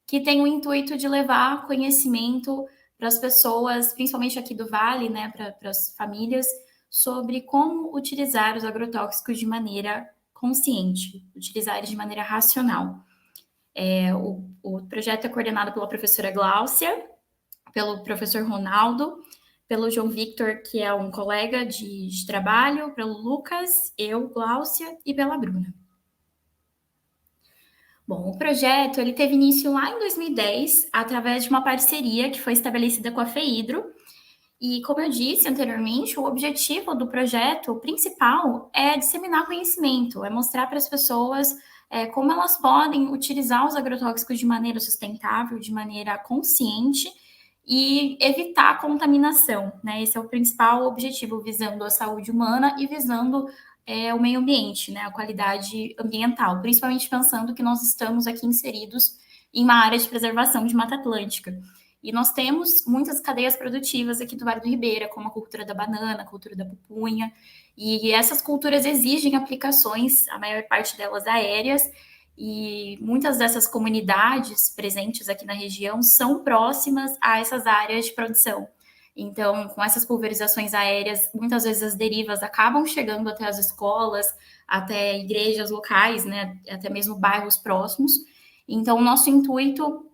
que tem o intuito de levar conhecimento para as pessoas, principalmente aqui do Vale, né, para as famílias, sobre como utilizar os agrotóxicos de maneira consciente, utilizar eles de maneira racional. O projeto é coordenado pela professora Gláucia, pelo professor Ronaldo, pelo João Victor, que é um colega de trabalho, pelo Lucas, eu, Gláucia, e pela Bruna. Bom, o projeto ele teve início lá em 2010, através de uma parceria que foi estabelecida com a FEIDRO. E, como eu disse anteriormente, o objetivo do projeto principal é disseminar conhecimento, é mostrar para as pessoas como elas podem utilizar os agrotóxicos de maneira sustentável, de maneira consciente, e evitar a contaminação, né? Esse é o principal objetivo, visando a saúde humana e visando o meio ambiente, né? A qualidade ambiental, principalmente pensando que nós estamos aqui inseridos em uma área de preservação de Mata Atlântica. E nós temos muitas cadeias produtivas aqui do Vale do Ribeira, como a cultura da banana, a cultura da pupunha, e essas culturas exigem aplicações, a maior parte delas aéreas, e muitas dessas comunidades presentes aqui na região são próximas a essas áreas de produção. Então, com essas pulverizações aéreas, muitas vezes as derivas acabam chegando até as escolas, até igrejas locais, né, até mesmo bairros próximos. Então, o nosso intuito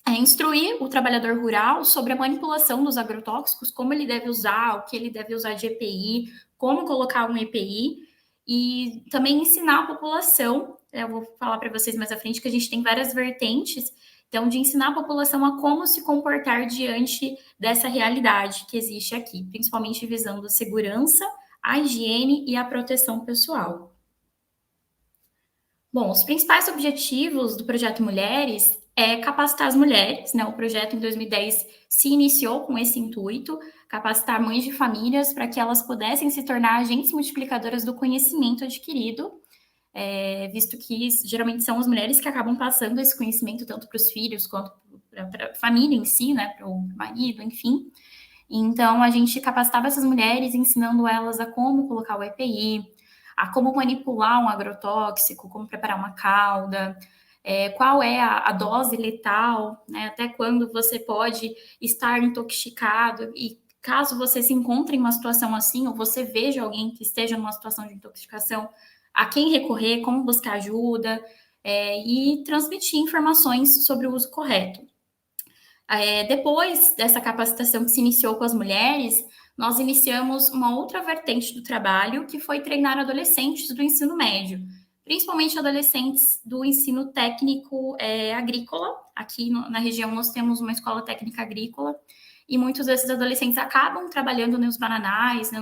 é instruir o trabalhador rural sobre a manipulação dos agrotóxicos, como ele deve usar, o que ele deve usar de EPI, como colocar um EPI, e também ensinar a população. Eu vou falar para vocês mais à frente que a gente tem várias vertentes, então, de ensinar a população a como se comportar diante dessa realidade que existe aqui, principalmente visando a segurança, a higiene e a proteção pessoal. Bom, os principais objetivos do projeto Mulheres é capacitar as mulheres, né? O projeto em 2010 se iniciou com esse intuito, capacitar mães de famílias para que elas pudessem se tornar agentes multiplicadoras do conhecimento adquirido, visto que geralmente são as mulheres que acabam passando esse conhecimento tanto para os filhos quanto para a família em si, né? Para o marido, enfim. Então, a gente capacitava essas mulheres, ensinando elas a como colocar o EPI, a como manipular um agrotóxico, como preparar uma calda, qual é a dose letal, né, até quando você pode estar intoxicado, e caso você se encontre em uma situação assim, ou você veja alguém que esteja numa situação de intoxicação, a quem recorrer, como buscar ajuda, e transmitir informações sobre o uso correto. Depois dessa capacitação que se iniciou com as mulheres, nós iniciamos uma outra vertente do trabalho, que foi treinar adolescentes do ensino médio, principalmente adolescentes do ensino técnico agrícola. Aqui na região nós temos uma escola técnica agrícola, e muitos desses adolescentes acabam trabalhando nos bananais, né,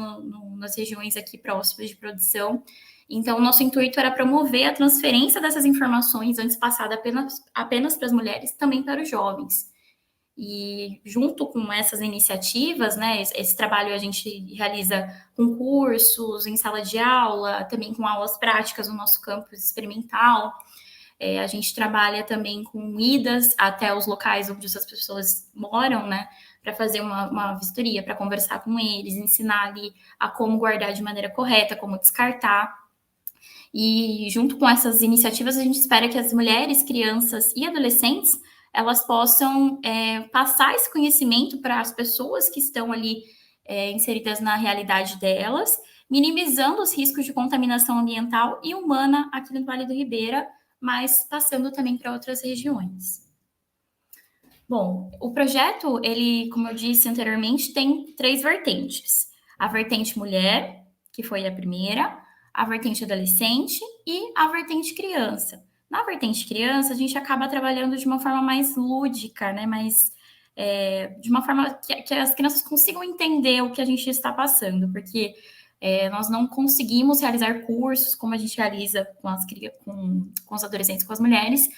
nas regiões aqui próximas de produção. Então, o nosso intuito era promover a transferência dessas informações, antes passada apenas para as mulheres, também para os jovens. E junto com essas iniciativas, né, esse trabalho a gente realiza com cursos, em sala de aula, também com aulas práticas no nosso campus experimental. A gente trabalha também com idas até os locais onde essas pessoas moram, né, para fazer uma vistoria, para conversar com eles, ensinar ali a como guardar de maneira correta, como descartar. E junto com essas iniciativas, a gente espera que as mulheres, crianças e adolescentes elas possam passar esse conhecimento para as pessoas que estão ali inseridas na realidade delas, minimizando os riscos de contaminação ambiental e humana aqui no Vale do Ribeira, mas passando também para outras regiões. Bom, o projeto, ele, como eu disse anteriormente, tem 3 vertentes. A vertente mulher, que foi a primeira, a vertente adolescente e a vertente criança. Na vertente criança, a gente acaba trabalhando de uma forma mais lúdica, né? De uma forma que as crianças consigam entender o que a gente está passando, porque nós não conseguimos realizar cursos como a gente realiza com os adolescentes, com as mulheres,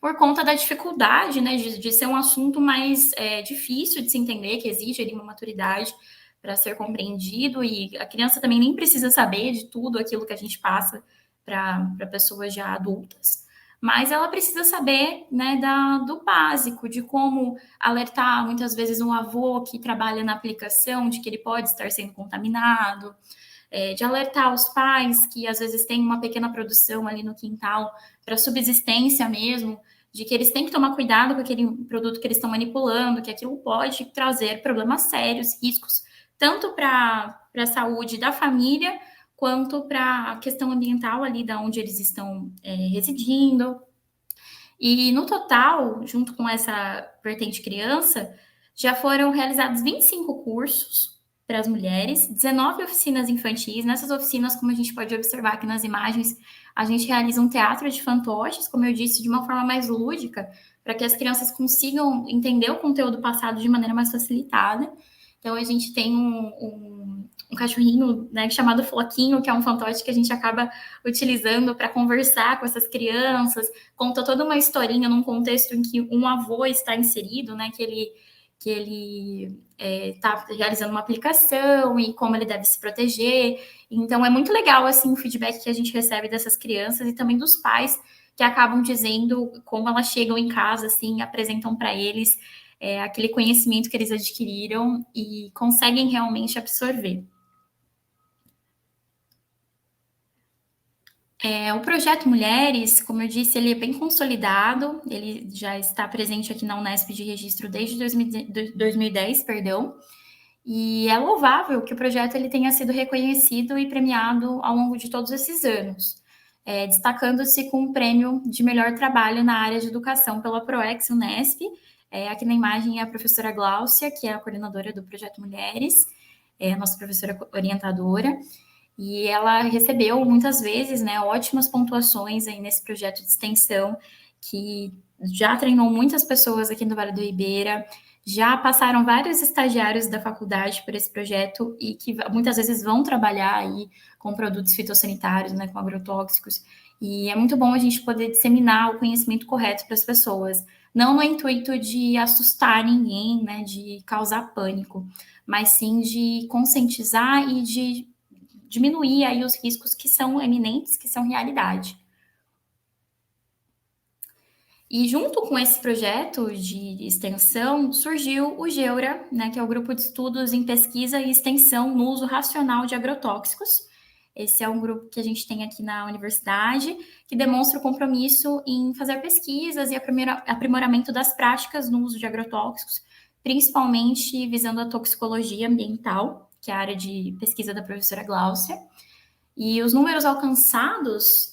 por conta da dificuldade, né, de ser um assunto mais difícil de se entender, que exige ali uma maturidade para ser compreendido, e a criança também nem precisa saber de tudo aquilo que a gente passa para pessoas já adultas, mas ela precisa saber, né, do básico, de como alertar muitas vezes um avô que trabalha na aplicação de que ele pode estar sendo contaminado, de alertar os pais que às vezes têm uma pequena produção ali no quintal para subsistência mesmo, de que eles têm que tomar cuidado com aquele produto que eles estão manipulando, que aquilo pode trazer problemas sérios, riscos, tanto para a saúde da família, quanto para a questão ambiental ali da onde eles estão residindo. E no total, junto com essa vertente criança, já foram realizados 25 cursos para as mulheres, 19 oficinas infantis. Nessas oficinas, como a gente pode observar aqui nas imagens, a gente realiza um teatro de fantoches, como eu disse, de uma forma mais lúdica, para que as crianças consigam entender o conteúdo passado de maneira mais facilitada. Então, a gente tem um cachorrinho, né, chamado Floquinho, que é um fantoche que a gente acaba utilizando para conversar com essas crianças, conta toda uma historinha num contexto em que um avô está inserido, né, que ele está realizando uma aplicação e como ele deve se proteger. Então, é muito legal, assim, o feedback que a gente recebe dessas crianças e também dos pais, que acabam dizendo como elas chegam em casa, assim, apresentam para eles aquele conhecimento que eles adquiriram e conseguem realmente absorver. O Projeto Mulheres, como eu disse, ele é bem consolidado, ele já está presente aqui na Unesp de registro desde 2010, e é louvável que o projeto ele tenha sido reconhecido e premiado ao longo de todos esses anos, destacando-se com o prêmio de melhor trabalho na área de educação pela ProEx Unesp. Aqui na imagem é a professora Gláucia, que é a coordenadora do Projeto Mulheres, a nossa professora orientadora, e ela recebeu muitas vezes, né, ótimas pontuações aí nesse projeto de extensão, que já treinou muitas pessoas aqui no Vale do Ribeira, já passaram vários estagiários da faculdade por esse projeto e que muitas vezes vão trabalhar aí com produtos fitossanitários, né, com agrotóxicos, e é muito bom a gente poder disseminar o conhecimento correto para as pessoas, não no intuito de assustar ninguém, né, de causar pânico, mas sim de conscientizar e de diminuir aí os riscos que são eminentes, que são realidade. E junto com esse projeto de extensão, surgiu o GEURA, né, que é o Grupo de Estudos em Pesquisa e Extensão no Uso Racional de Agrotóxicos. Esse é um grupo que a gente tem aqui na universidade, que demonstra o compromisso em fazer pesquisas e aprimoramento das práticas no uso de agrotóxicos, principalmente visando a toxicologia ambiental, que é a área de pesquisa da professora Gláucia. E os números alcançados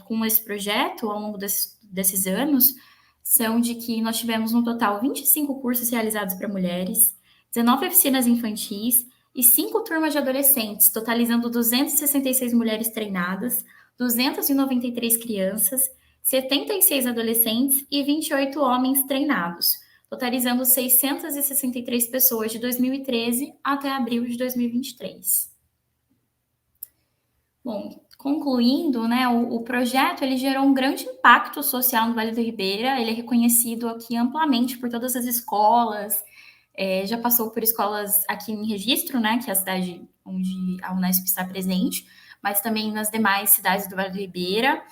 com esse projeto ao longo desses anos são de que nós tivemos no total 25 cursos realizados para mulheres, 19 oficinas infantis e 5 turmas de adolescentes, totalizando 266 mulheres treinadas, 293 crianças, 76 adolescentes e 28 homens treinados, totalizando 663 pessoas de 2013 até abril de 2023. Bom, concluindo, né, o projeto ele gerou um grande impacto social no Vale do Ribeira, ele é reconhecido aqui amplamente por todas as escolas, já passou por escolas aqui em Registro, né, que é a cidade onde a Unesp está presente, mas também nas demais cidades do Vale do Ribeira.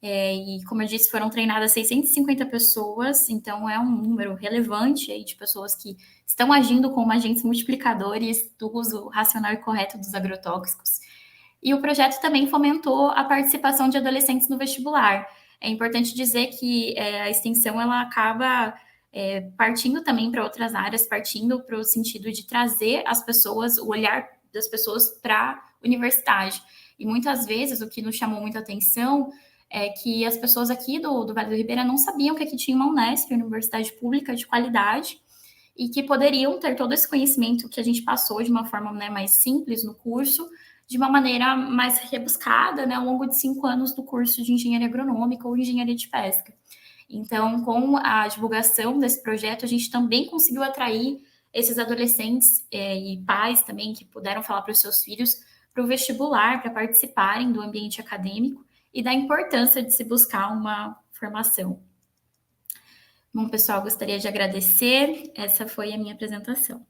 E, como eu disse, foram treinadas 650 pessoas, então é um número relevante aí de pessoas que estão agindo como agentes multiplicadores do uso racional e correto dos agrotóxicos. E o projeto também fomentou a participação de adolescentes no vestibular. É importante dizer que a extensão ela acaba partindo também para outras áreas, partindo para o sentido de trazer as pessoas, o olhar das pessoas para a universidade. E muitas vezes o que nos chamou muita atenção é que as pessoas aqui do Vale do Ribeira não sabiam que aqui tinha uma Unesp, uma universidade pública de qualidade, e que poderiam ter todo esse conhecimento que a gente passou de uma forma, né, mais simples no curso, de uma maneira mais rebuscada, né, ao longo de 5 anos do curso de engenharia agronômica ou engenharia de pesca. Então, com a divulgação desse projeto, a gente também conseguiu atrair esses adolescentes e pais também que puderam falar para os seus filhos para o vestibular, para participarem do ambiente acadêmico e da importância de se buscar uma formação. Bom, pessoal, gostaria de agradecer. Essa foi a minha apresentação.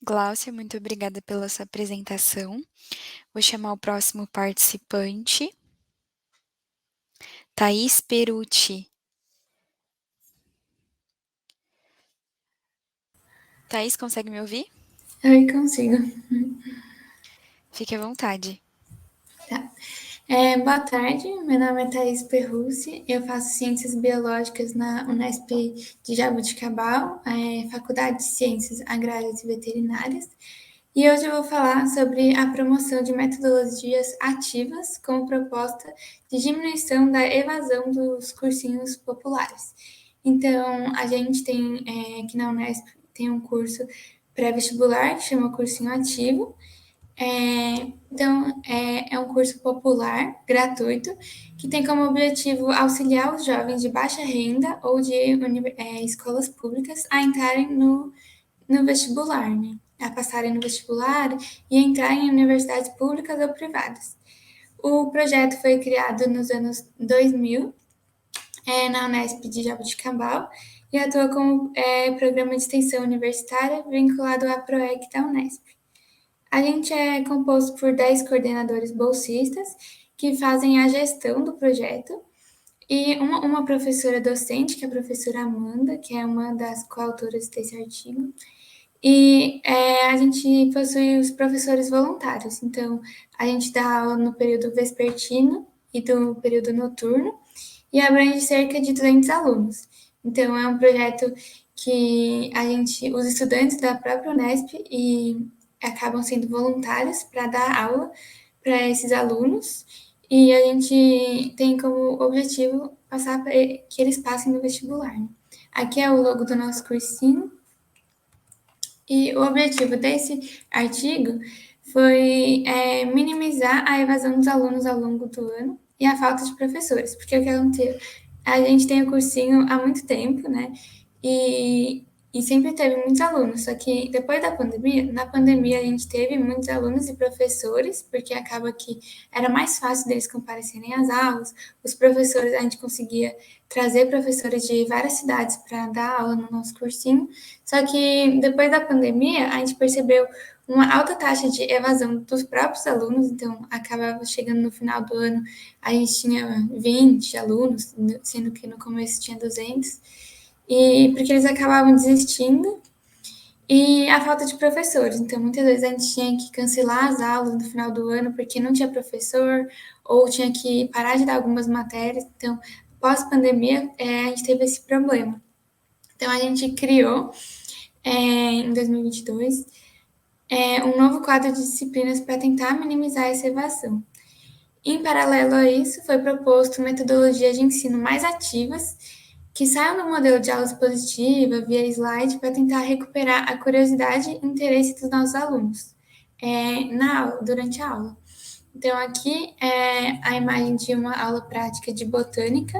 Gláucia, muito obrigada pela sua apresentação. Vou chamar o próximo participante. Thaís Perucci. Thaís, consegue me ouvir? Oi, consigo. Fique à vontade. Tá. Boa tarde, meu nome é Thaís Perrucci, eu faço Ciências Biológicas na Unesp de Jaboticabal, Faculdade de Ciências Agrárias e Veterinárias, e hoje eu vou falar sobre a promoção de metodologias ativas como proposta de diminuição da evasão dos cursinhos populares. Então, a gente tem aqui na Unesp tem um curso pré-vestibular que chama Cursinho Ativo. Então, é um curso popular, gratuito, que tem como objetivo auxiliar os jovens de baixa renda ou de escolas públicas a entrarem no vestibular, né? A passarem no vestibular e entrarem em universidades públicas ou privadas. O projeto foi criado nos anos 2000, na Unesp de Jaboticabal, e atua como programa de extensão universitária vinculado à PROEC da Unesp. A gente é composto por 10 coordenadores bolsistas que fazem a gestão do projeto e uma professora docente, que é a professora Amanda, que é uma das coautoras desse artigo. E a gente possui os professores voluntários, então a gente dá aula no período vespertino e do período noturno e abrange cerca de 200 alunos. Então é um projeto que os estudantes da própria Unesp acabam sendo voluntários para dar aula para esses alunos e a gente tem como objetivo que eles passem no vestibular. Aqui é o logo do nosso cursinho e o objetivo desse artigo foi minimizar a evasão dos alunos ao longo do ano e a falta de professores, porque o que aconteceu? A gente tem o cursinho há muito tempo, né? E sempre teve muitos alunos, só que depois da pandemia, na pandemia a gente teve muitos alunos e professores, porque acaba que era mais fácil deles comparecerem às aulas, os professores, a gente conseguia trazer professores de várias cidades para dar aula no nosso cursinho, só que depois da pandemia a gente percebeu uma alta taxa de evasão dos próprios alunos, então acabava chegando no final do ano, a gente tinha 20 alunos, sendo que no começo tinha 200, e porque eles acabavam desistindo, e a falta de professores. Então, muitas vezes a gente tinha que cancelar as aulas no final do ano porque não tinha professor, ou tinha que parar de dar algumas matérias. Então, pós-pandemia, a gente teve esse problema. Então, a gente criou, em 2022, um novo quadro de disciplinas para tentar minimizar essa evasão. Em paralelo a isso, foi proposto metodologias de ensino mais ativas, que saiam do modelo de aula expositiva, via slide, para tentar recuperar a curiosidade e interesse dos nossos alunos durante a aula. Então, aqui é a imagem de uma aula prática de botânica,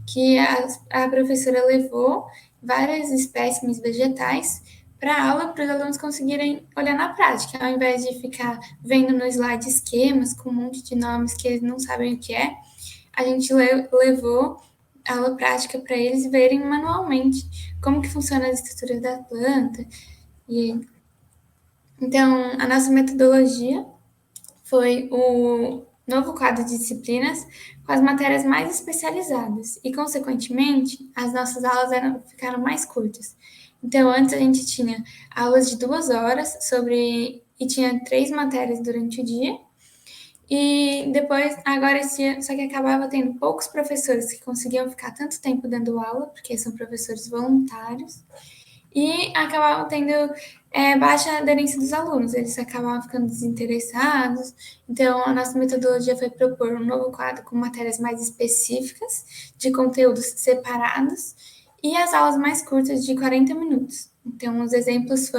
que a professora levou várias espécimes vegetais para a aula, para os alunos conseguirem olhar na prática, ao invés de ficar vendo no slide esquemas com um monte de nomes que eles não sabem o que é, a gente levou aula prática para eles verem manualmente como que funciona as estruturas da planta. Então, a nossa metodologia foi o novo quadro de disciplinas com as matérias mais especializadas e, consequentemente, as nossas aulas ficaram mais curtas. Então, antes a gente tinha aulas de 2 horas e tinha 3 matérias durante o dia. E depois, agora esse ano, só que acabava tendo poucos professores que conseguiam ficar tanto tempo dando aula, porque são professores voluntários, e acabavam tendo baixa aderência dos alunos, eles acabavam ficando desinteressados. Então, a nossa metodologia foi propor um novo quadro com matérias mais específicas, de conteúdos separados, e as aulas mais curtas de 40 minutos. Então, os exemplos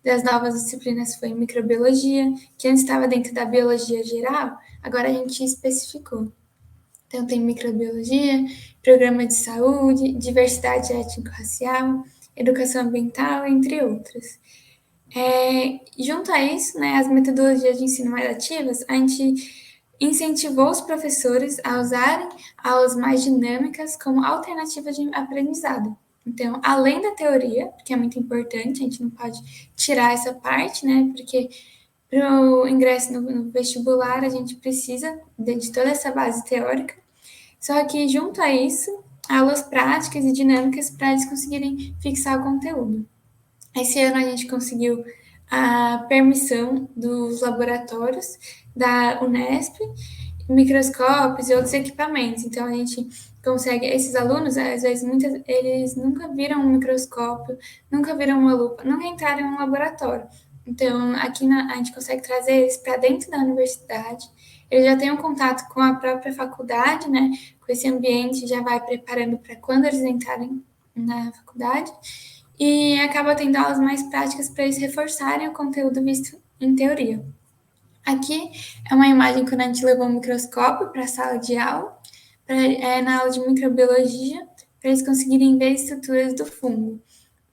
das novas disciplinas foi microbiologia, que antes estava dentro da biologia geral, agora a gente especificou. Então, tem microbiologia, programa de saúde, diversidade étnico-racial, educação ambiental, entre outras. Junto a isso, né, as metodologias de ensino mais ativas, a gente incentivou os professores a usarem aulas mais dinâmicas como alternativa de aprendizado. Então, além da teoria, que é muito importante, a gente não pode tirar essa parte, né, porque para o ingresso no vestibular a gente precisa de toda essa base teórica, só que junto a isso, aulas práticas e dinâmicas para eles conseguirem fixar o conteúdo. Esse ano a gente conseguiu a permissão dos laboratórios da Unesp, microscópios e outros equipamentos. Então, a gente consegue, esses alunos, às vezes, eles nunca viram um microscópio, nunca viram uma lupa, nunca entraram em um laboratório. Então, aqui a gente consegue trazer eles para dentro da universidade. Eles já têm um contato com a própria faculdade, né? Com esse ambiente, já vai preparando para quando eles entrarem na faculdade e acaba tendo aulas mais práticas para eles reforçarem o conteúdo visto em teoria. Aqui é uma imagem quando a gente levou um microscópio para a sala de aula, na aula de microbiologia, para eles conseguirem ver estruturas do fungo.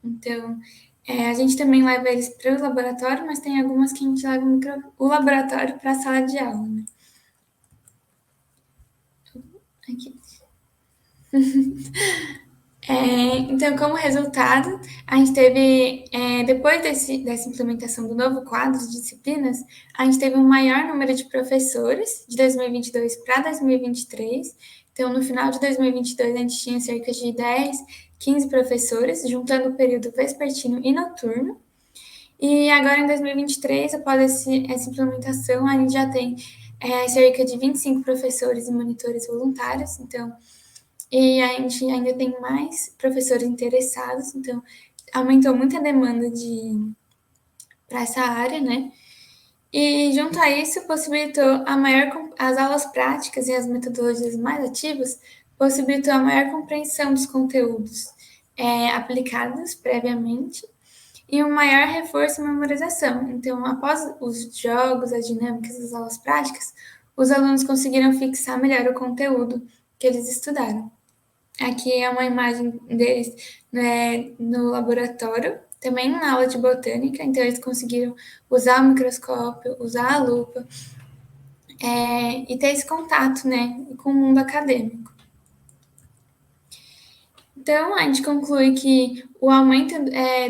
Então, a gente também leva eles para o laboratório, mas tem algumas que a gente leva o laboratório para a sala de aula. Né? Aqui. Então, como resultado, a gente teve, depois dessa implementação do novo quadro de disciplinas, a gente teve um maior número de professores de 2022 para 2023. Então, no final de 2022, a gente tinha cerca de 10, 15 professores, juntando o período vespertino e noturno. E agora, em 2023, após essa implementação, a gente já tem cerca de 25 professores e monitores voluntários. Então, e a gente ainda tem mais professores interessados, então aumentou muito a demanda para essa área, né? E junto a isso, possibilitou as aulas práticas e as metodologias mais ativas, possibilitou a maior compreensão dos conteúdos aplicados previamente e um maior reforço e memorização. Então, após os jogos, as dinâmicas, as aulas práticas, os alunos conseguiram fixar melhor o conteúdo que eles estudaram. Aqui é uma imagem deles no laboratório, também na aula de botânica, então eles conseguiram usar o microscópio, usar a lupa e ter esse contato, né, com o mundo acadêmico. Então, a gente conclui que o aumento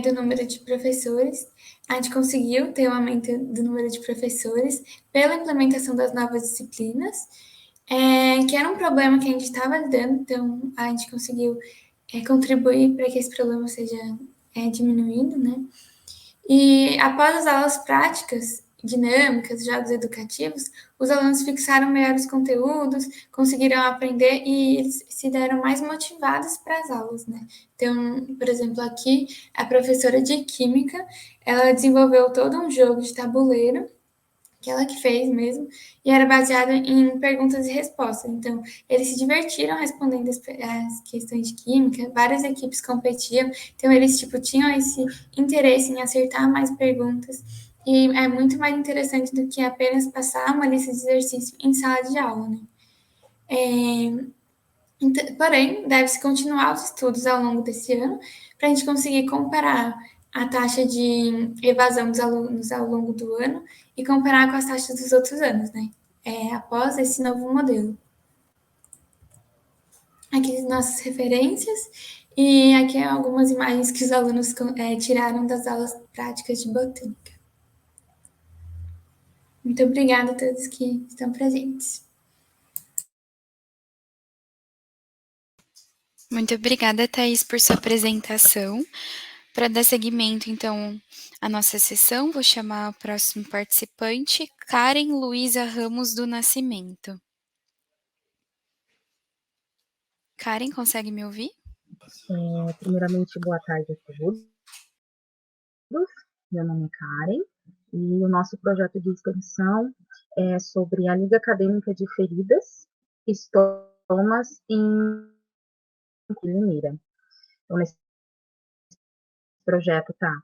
do número de professores, a gente conseguiu ter um aumento do número de professores pela implementação das novas disciplinas, que era um problema que a gente estava lidando, então a gente conseguiu contribuir para que esse problema seja diminuído, né? E após as aulas práticas, dinâmicas, jogos educativos, os alunos fixaram melhor os conteúdos, conseguiram aprender e eles se deram mais motivados para as aulas, né? Então, por exemplo, aqui, a professora de Química, ela desenvolveu todo um jogo de tabuleiro, que ela que fez mesmo, e era baseado em perguntas e respostas. Então, eles se divertiram respondendo as questões de química, várias equipes competiam, então eles tinham esse interesse em acertar mais perguntas, e é muito mais interessante do que apenas passar uma lista de exercício em sala de aula, né? Porém, deve-se continuar os estudos ao longo desse ano, para a gente conseguir comparar a taxa de evasão dos alunos ao longo do ano e comparar com as taxas dos outros anos, né? Após esse novo modelo. Aqui as nossas referências e aqui algumas imagens que os alunos tiraram das aulas práticas de botânica. Muito obrigada a todos que estão presentes. Muito obrigada, Thaís, por sua apresentação. Para dar seguimento, então, à nossa sessão, vou chamar o próximo participante, Karen Luísa Ramos do Nascimento. Karen, consegue me ouvir? Primeiramente, boa tarde a todos. Meu nome é Karen e o nosso projeto de extensão é sobre a Liga Acadêmica de Feridas, Estomas em Limeira. Então, nesse projeto tá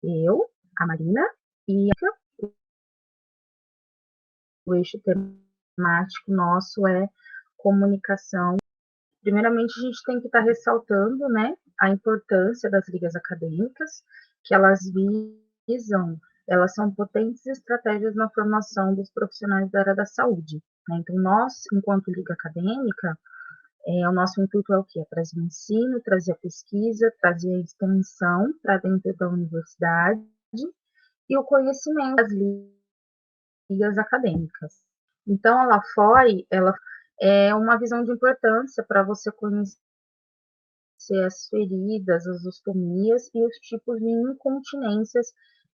eu, a Marina, e o eixo temático nosso é comunicação. Primeiramente, a gente tem que estar ressaltando, né, a importância das ligas acadêmicas, que elas visam, elas são potentes estratégias na formação dos profissionais da área da saúde, né? Então, nós, enquanto liga acadêmica, o nosso intuito é o quê? É trazer o ensino, trazer a pesquisa, trazer a extensão para dentro da universidade e o conhecimento das ligas acadêmicas. Então, a LAFOI, ela é uma visão de importância para você conhecer as feridas, as ostomias e os tipos de incontinências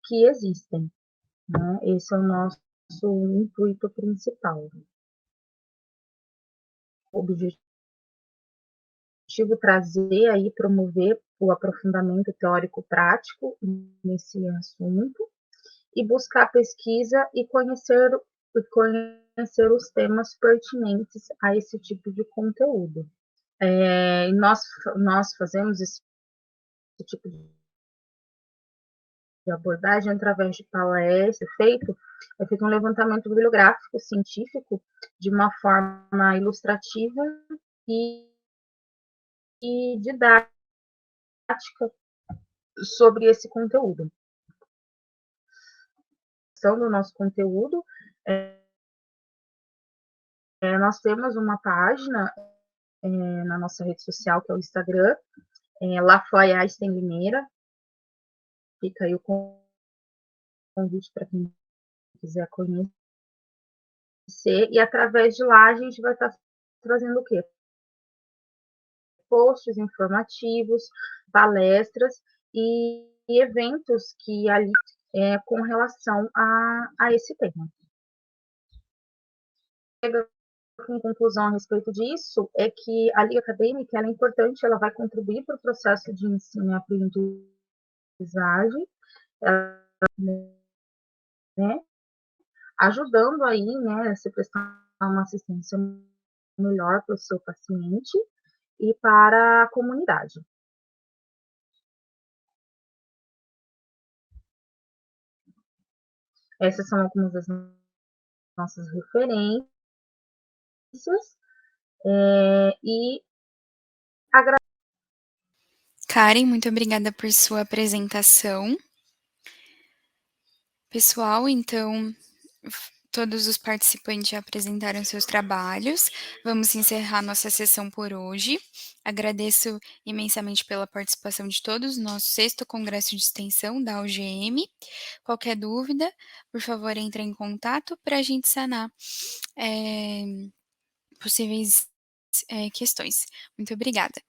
que existem, né? Esse é o nosso intuito principal. O objetivo trazer aí, promover o aprofundamento teórico-prático nesse assunto e buscar pesquisa e conhecer os temas pertinentes a esse tipo de conteúdo. Nós fazemos esse tipo de abordagem através de palestras, é feito um levantamento bibliográfico científico de uma forma ilustrativa e didática sobre esse conteúdo. Do nosso conteúdo, nós temos uma página na nossa rede social, que é o Instagram, LAFOI Einstein Limeira. Fica aí o convite para quem quiser conhecer. E através de lá a gente vai estar trazendo o quê? Posts informativos, palestras e eventos que ali com relação a esse tema. Em conclusão a respeito disso, é que a liga acadêmica ela é importante, ela vai contribuir para o processo de ensino e aprendizagem, né, ajudando aí, né, a se prestar uma assistência melhor para o seu paciente e para a comunidade. Essas são algumas das nossas referências e Karen, muito obrigada por sua apresentação. Pessoal, então, todos os participantes já apresentaram seus trabalhos. Vamos encerrar nossa sessão por hoje. Agradeço imensamente pela participação de todos no nosso 6º Congresso de Extensão da UGM. Qualquer dúvida, por favor, entre em contato para a gente sanar possíveis questões. Muito obrigada.